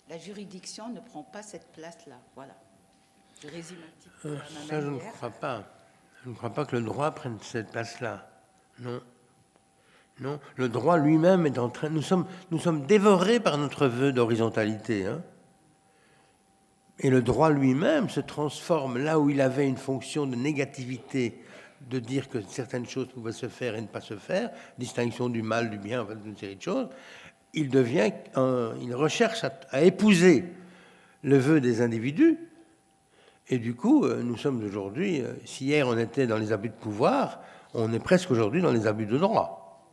la juridiction ne prend pas cette place-là? Voilà. Je résume un petit peu à ma Ça, je ne manière. crois pas. Je ne crois pas que le droit prenne cette place-là. Non. Non. Le droit lui-même est en train... Nous sommes dévorés par notre vœu d'horizontalité. Hein. Et le droit lui-même se transforme là où il avait une fonction de négativité, de dire que certaines choses pouvaient se faire et ne pas se faire, distinction du mal, du bien, enfin, une série de choses. Il recherche à épouser le vœu des individus. Et du coup, nous sommes aujourd'hui, si hier on était dans les abus de pouvoir, on est presque aujourd'hui dans les abus de droit.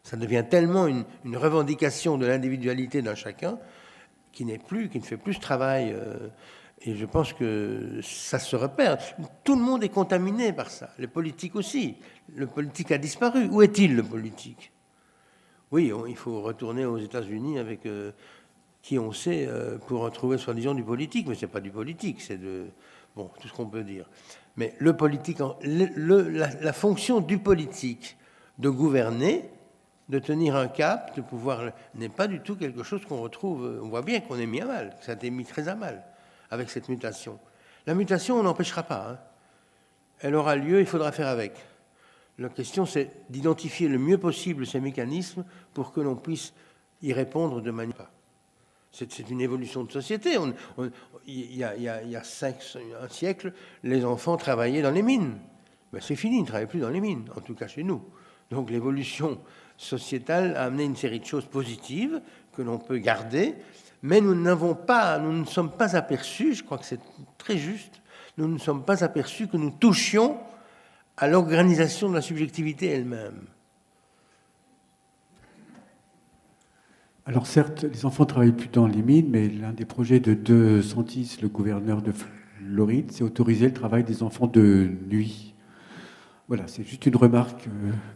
Ça devient tellement une revendication de l'individualité d'un chacun qui ne fait plus ce travail. Et je pense que ça se repère. Tout le monde est contaminé par ça. Les politiques aussi. Le politique a disparu. Où est-il, le politique? Oui, il faut retourner aux États-Unis avec... qui on sait pour retrouver soi-disant du politique, mais c'est pas du politique, c'est de tout ce qu'on peut dire. Mais le politique, la fonction du politique de gouverner, de tenir un cap, de pouvoir, n'est pas du tout quelque chose qu'on retrouve. On voit bien qu'on est mis à mal, que ça a été mis très à mal avec cette mutation. La mutation, on n'empêchera pas. Hein. Elle aura lieu, il faudra faire avec. La question, c'est d'identifier le mieux possible ces mécanismes pour que l'on puisse y répondre de manière... C'est une évolution de société. Il y a un siècle, les enfants travaillaient dans les mines. Ben, c'est fini, ils ne travaillent plus dans les mines, en tout cas chez nous. Donc l'évolution sociétale a amené une série de choses positives que l'on peut garder, mais nous ne sommes pas aperçus, je crois que c'est très juste, nous ne sommes pas aperçus que nous touchions à l'organisation de la subjectivité elle-même. Alors certes, les enfants ne travaillent plus dans les mines, mais l'un des projets de De Santis, le gouverneur de Floride, c'est autoriser le travail des enfants de nuit. Voilà, c'est juste une remarque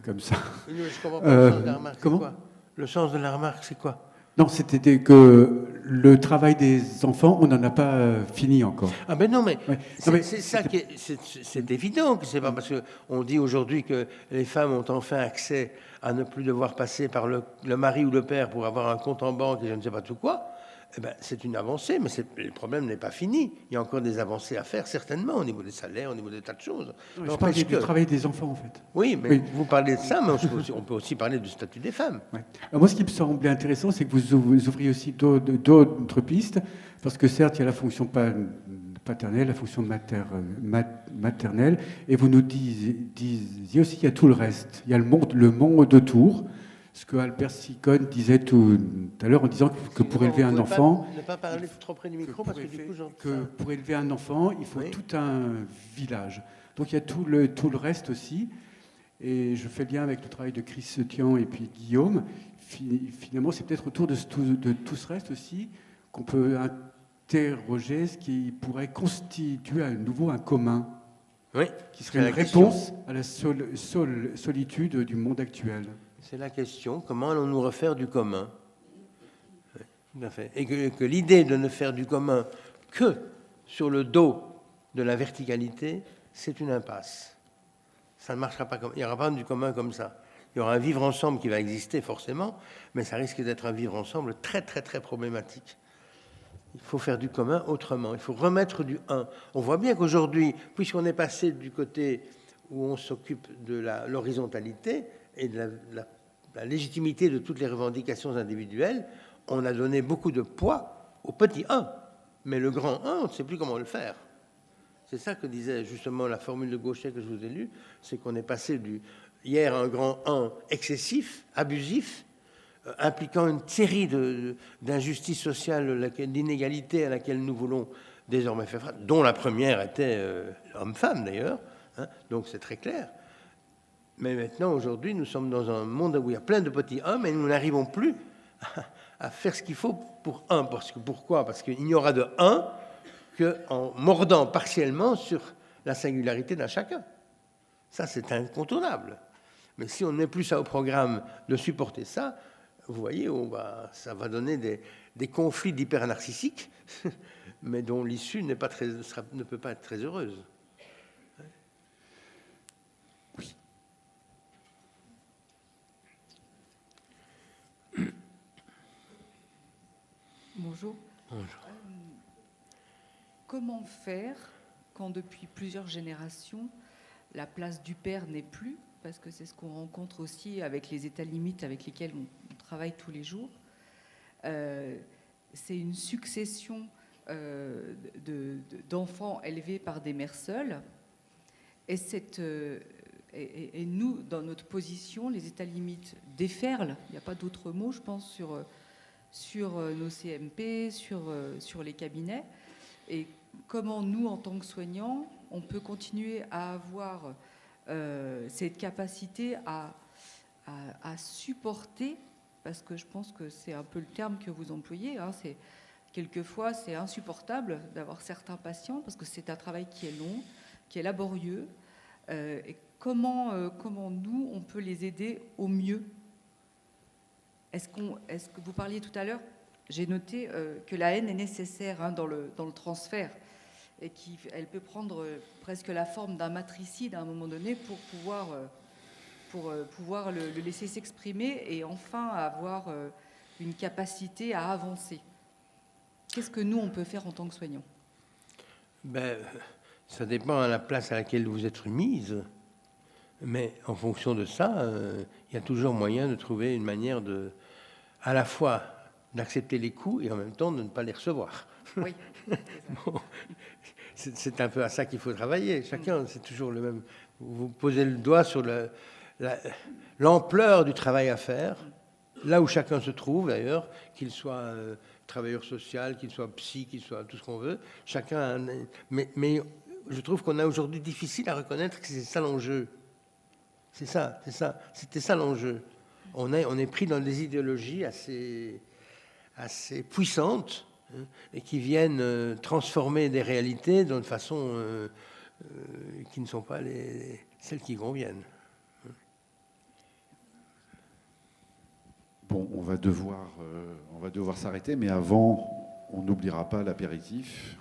comme ça. Je ne comprends pas le sens de la remarque. Comment ? C'est quoi ? Le sens de la remarque, c'est quoi ? Non, c'était que le travail des enfants, on n'en a pas fini encore. Ah ben non, mais Ouais. c'est ça qui est, c'est évident que c'est pas parce qu'on dit aujourd'hui que les femmes ont enfin accès à ne plus devoir passer par le mari ou le père pour avoir un compte en banque et je ne sais pas tout quoi. Eh ben, c'est une avancée, mais le problème n'est pas fini. Il y a encore des avancées à faire, certainement, au niveau des salaires, au niveau des tas de choses. Je parlais du travail des enfants, en fait. Oui, mais vous parlez de ça, mais on peut aussi parler du statut des femmes. Ouais. Alors moi, ce qui me semblait intéressant, c'est que vous ouvriez aussi d'autres pistes, parce que certes, il y a la fonction paternelle, la fonction maternelle, et vous nous disiez aussi qu'il y a tout le reste. Il y a le monde autour. Ce que Albert Sicone disait tout à l'heure en disant que pour élever un enfant... Ne pas parler trop près du micro parce que du coup... Pour élever un enfant, il faut tout un village. Donc il y a tout le reste aussi. Et je fais lien avec le travail de Christian et puis Guillaume. Finalement, c'est peut-être autour de tout ce reste aussi qu'on peut interroger ce qui pourrait constituer à nouveau un commun. Oui, qui c'est serait une la question. réponse à la solitude du monde actuel. C'est la question, comment allons-nous refaire du commun? Oui, tout à fait. Et que l'idée de ne faire du commun que sur le dos de la verticalité, c'est une impasse. Ça ne marchera pas comme... Il n'y aura pas du commun comme ça. Il y aura un vivre ensemble qui va exister forcément, mais ça risque d'être un vivre ensemble très, très, très problématique. Il faut faire du commun autrement. Il faut remettre du un. On voit bien qu'aujourd'hui, puisqu'on est passé du côté où on s'occupe de l'horizontalité et de la légitimité de toutes les revendications individuelles, on a donné beaucoup de poids au petit 1. Mais le grand 1, on ne sait plus comment le faire. C'est ça que disait justement la formule de Gauchet que je vous ai lue, c'est qu'on est passé hier à un grand 1 excessif, abusif, impliquant une série d'injustices sociales, d'inégalités à laquelle nous voulons désormais faire face, dont la première était homme-femme d'ailleurs, hein, donc c'est très clair. Mais maintenant, aujourd'hui, nous sommes dans un monde où il y a plein de petits 1, mais nous n'arrivons plus à faire ce qu'il faut pour 1. Pourquoi? Parce qu'il n'y aura de 1 qu'en mordant partiellement sur la singularité d'un chacun. Ça, c'est incontournable. Mais si on ne met plus ça au programme de supporter ça, vous voyez, ça va donner des conflits d'hyper-narcissiques, mais dont l'issue ne peut pas être très heureuse. Oui. Bonjour. Bonjour. Comment faire quand depuis plusieurs générations, la place du père n'est plus, parce que c'est ce qu'on rencontre aussi avec les états limites avec lesquels on travaille tous les jours. C'est une succession d'enfants élevés par des mères seules. Et nous, dans notre position, les états limites déferlent, il n'y a pas d'autre mot, je pense, sur nos CMP, sur les cabinets. Et comment nous, en tant que soignants, on peut continuer à avoir cette capacité à supporter, parce que je pense que c'est un peu le terme que vous employez, hein, quelquefois c'est insupportable d'avoir certains patients, parce que c'est un travail qui est long, qui est laborieux, et comment nous, on peut les aider au mieux? Est-ce que vous parliez tout à l'heure, j'ai noté que la haine est nécessaire, hein, dans le transfert, et qu'elle peut prendre presque la forme d'un matricide à un moment donné pour pouvoir le laisser s'exprimer et enfin avoir une capacité à avancer. Qu'est-ce que nous, on peut faire en tant que soignants? Ça dépend de la place à laquelle vous êtes mise, mais en fonction de ça, il y a toujours moyen de trouver une manière à la fois d'accepter les coups et en même temps de ne pas les recevoir. Oui. Bon, c'est un peu à ça qu'il faut travailler. Chacun, c'est toujours le même. Vous posez le doigt sur l'ampleur du travail à faire, là où chacun se trouve d'ailleurs, qu'il soit travailleur social, qu'il soit psy, qu'il soit tout ce qu'on veut. Chacun. Mais je trouve qu'on a aujourd'hui difficile à reconnaître que c'est ça l'enjeu. C'était ça l'enjeu. On est pris dans des idéologies assez puissantes, hein, et qui viennent transformer des réalités d'une façon qui ne sont pas celles qui conviennent. Bon, on va devoir s'arrêter, mais avant, on n'oubliera pas l'apéritif.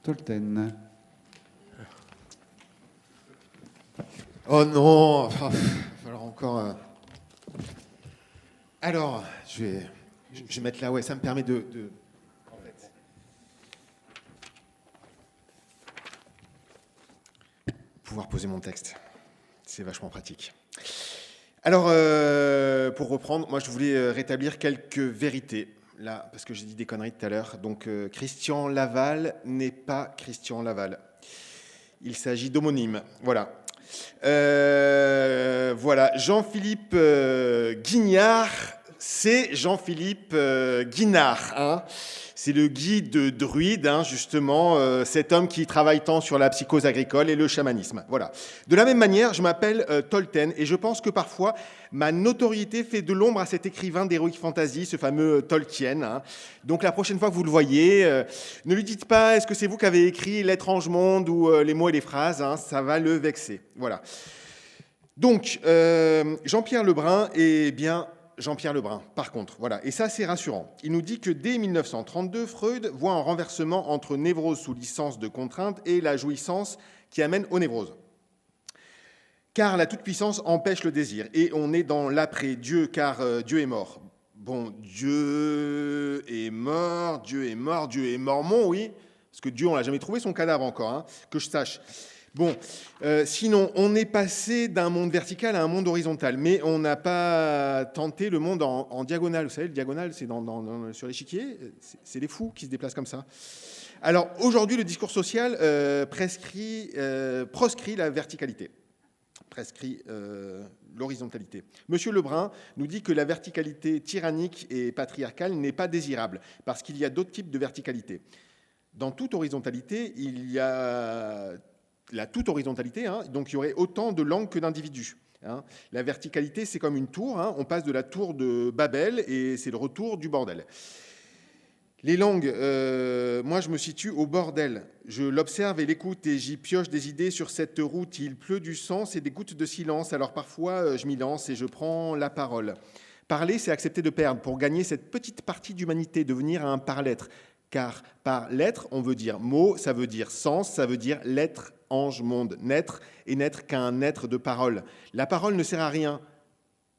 Tolten. Oh non, il va falloir encore... Alors, je vais mettre là, ouais, ça me permet de en fait, pouvoir poser mon texte. C'est vachement pratique. Alors, pour reprendre, moi je voulais rétablir quelques vérités, là, parce que j'ai dit des conneries tout à l'heure. Donc, Christian Laval n'est pas Christian Laval. Il s'agit d'homonyme, voilà. Voilà, Jean-Philippe Guignard, c'est Jean-Philippe Guinard. Hein. C'est le guide de druide, hein, justement, cet homme qui travaille tant sur la psychose agricole et le chamanisme. Voilà. De la même manière, je m'appelle Tolten et je pense que parfois, ma notoriété fait de l'ombre à cet écrivain d'Heroic Fantasy, ce fameux Tolkien. Hein. Donc la prochaine fois que vous le voyez, ne lui dites pas « est-ce que c'est vous qui avez écrit L'étrange monde » ou les mots et les phrases, hein, ça va le vexer. Voilà. Donc, Jean-Pierre Lebrun est bien... Jean-Pierre Lebrun, par contre, voilà, et ça c'est rassurant. Il nous dit que dès 1932, Freud voit un renversement entre névrose sous licence de contrainte et la jouissance qui amène aux névroses. Car la toute-puissance empêche le désir, et on est dans l'après-Dieu, car Dieu est mort. Bon, Dieu est mort, Dieu est mort, Dieu est mormon, oui, parce que Dieu, on l'a jamais trouvé son cadavre encore, hein, que je sache. Bon, sinon, on est passé d'un monde vertical à un monde horizontal, mais on n'a pas tenté le monde en diagonale. Vous savez, le diagonal, c'est sur l'échiquier, c'est les fous qui se déplacent comme ça. Alors, aujourd'hui, le discours social proscrit la verticalité, prescrit l'horizontalité. Monsieur Lebrun nous dit que la verticalité tyrannique et patriarcale n'est pas désirable, parce qu'il y a d'autres types de verticalité. Dans toute horizontalité, il y a... la toute horizontalité, hein, donc il y aurait autant de langues que d'individus. Hein. La verticalité, c'est comme une tour, hein, on passe de la tour de Babel et c'est le retour du bordel. Les langues, moi je me situe au bordel. Je l'observe et l'écoute et j'y pioche des idées sur cette route. Il pleut du sens et des gouttes de silence, alors parfois je m'y lance et je prends la parole. Parler, c'est accepter de perdre pour gagner cette petite partie d'humanité, devenir un par-l'être. Car par l'être, on veut dire mot, ça veut dire sens, ça veut dire l'être, ange, monde, naître, et n'être qu'un être de parole. La parole ne sert à rien.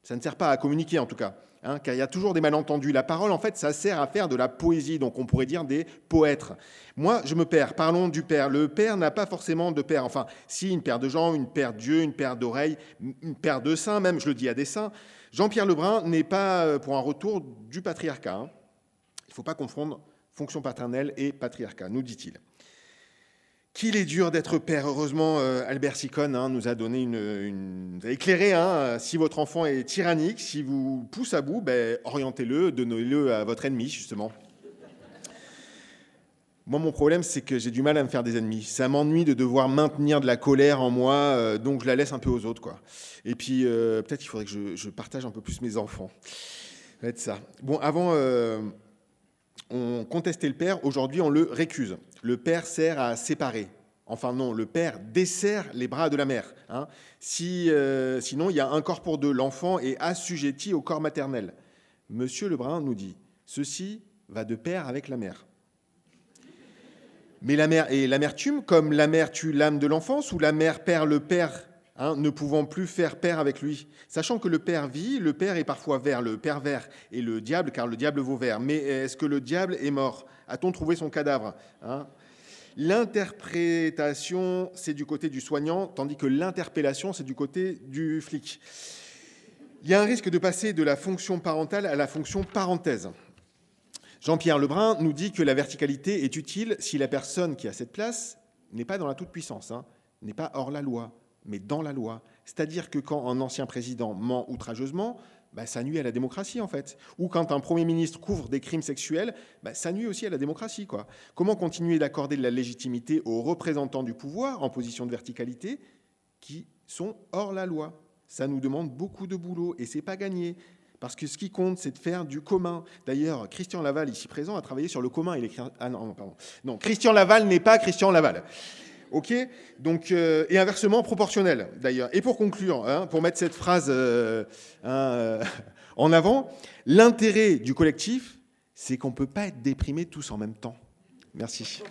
Ça ne sert pas à communiquer, en tout cas, hein, car il y a toujours des malentendus. La parole, en fait, ça sert à faire de la poésie, donc on pourrait dire des poètes. Moi, je me perds. Parlons du père. Le père n'a pas forcément de père. Enfin, si, une paire de jambes, une paire d'yeux, une paire d'oreilles, une paire de seins, même, je le dis à dessein. Jean-Pierre Lebrun n'est pas pour un retour du patriarcat. Hein. Il ne faut pas confondre fonction paternelle et patriarcat, nous dit-il. Qu'il est dur d'être père. Heureusement, Albert Sicone nous a donné nous a éclairé. Hein, si votre enfant est tyrannique, si vous pousse à bout, orientez-le, donnez-le à votre ennemi, justement. Moi, mon problème, c'est que j'ai du mal à me faire des ennemis. Ça m'ennuie de devoir maintenir de la colère en moi, donc je la laisse un peu aux autres, quoi. Et puis, peut-être qu'il faudrait que je partage un peu plus mes enfants. Ça va être ça. Bon, avant... on contestait le père, aujourd'hui on le récuse. Le père sert à séparer. Enfin non, le père desserre les bras de la mère. Hein. Sinon, il y a un corps pour deux. L'enfant est assujetti au corps maternel. Monsieur Lebrun nous dit, ceci va de pair avec la mère. Mais la mère et l'amertume, comme la mère tue l'âme de l'enfance, ou la mère perd le père, hein, ne pouvant plus faire père avec lui. Sachant que le père vit, le père est parfois vert, le pervers, et le diable, car le diable vaut vert. Mais est-ce que le diable est mort? A-t-on trouvé son cadavre, hein? L'interprétation, c'est du côté du soignant, tandis que l'interpellation, c'est du côté du flic. Il y a un risque de passer de la fonction parentale à la fonction parenthèse. Jean-Pierre Lebrun nous dit que la verticalité est utile si la personne qui a cette place n'est pas dans la toute-puissance, hein, n'est pas hors la loi, mais dans la loi. C'est-à-dire que quand un ancien président ment outrageusement, ça nuit à la démocratie, en fait. Ou quand un Premier ministre couvre des crimes sexuels, ça nuit aussi à la démocratie, quoi. Comment continuer d'accorder de la légitimité aux représentants du pouvoir en position de verticalité qui sont hors la loi? Ça nous demande beaucoup de boulot et c'est pas gagné. Parce que ce qui compte, c'est de faire du commun. D'ailleurs, Christian Laval, ici présent, a travaillé sur le commun. Ah non, pardon. Non, Christian Laval n'est pas Christian Laval. OK ? Donc, et inversement proportionnel, d'ailleurs. Et pour conclure, hein, pour mettre cette phrase en avant, l'intérêt du collectif, c'est qu'on ne peut pas être déprimés tous en même temps. Merci.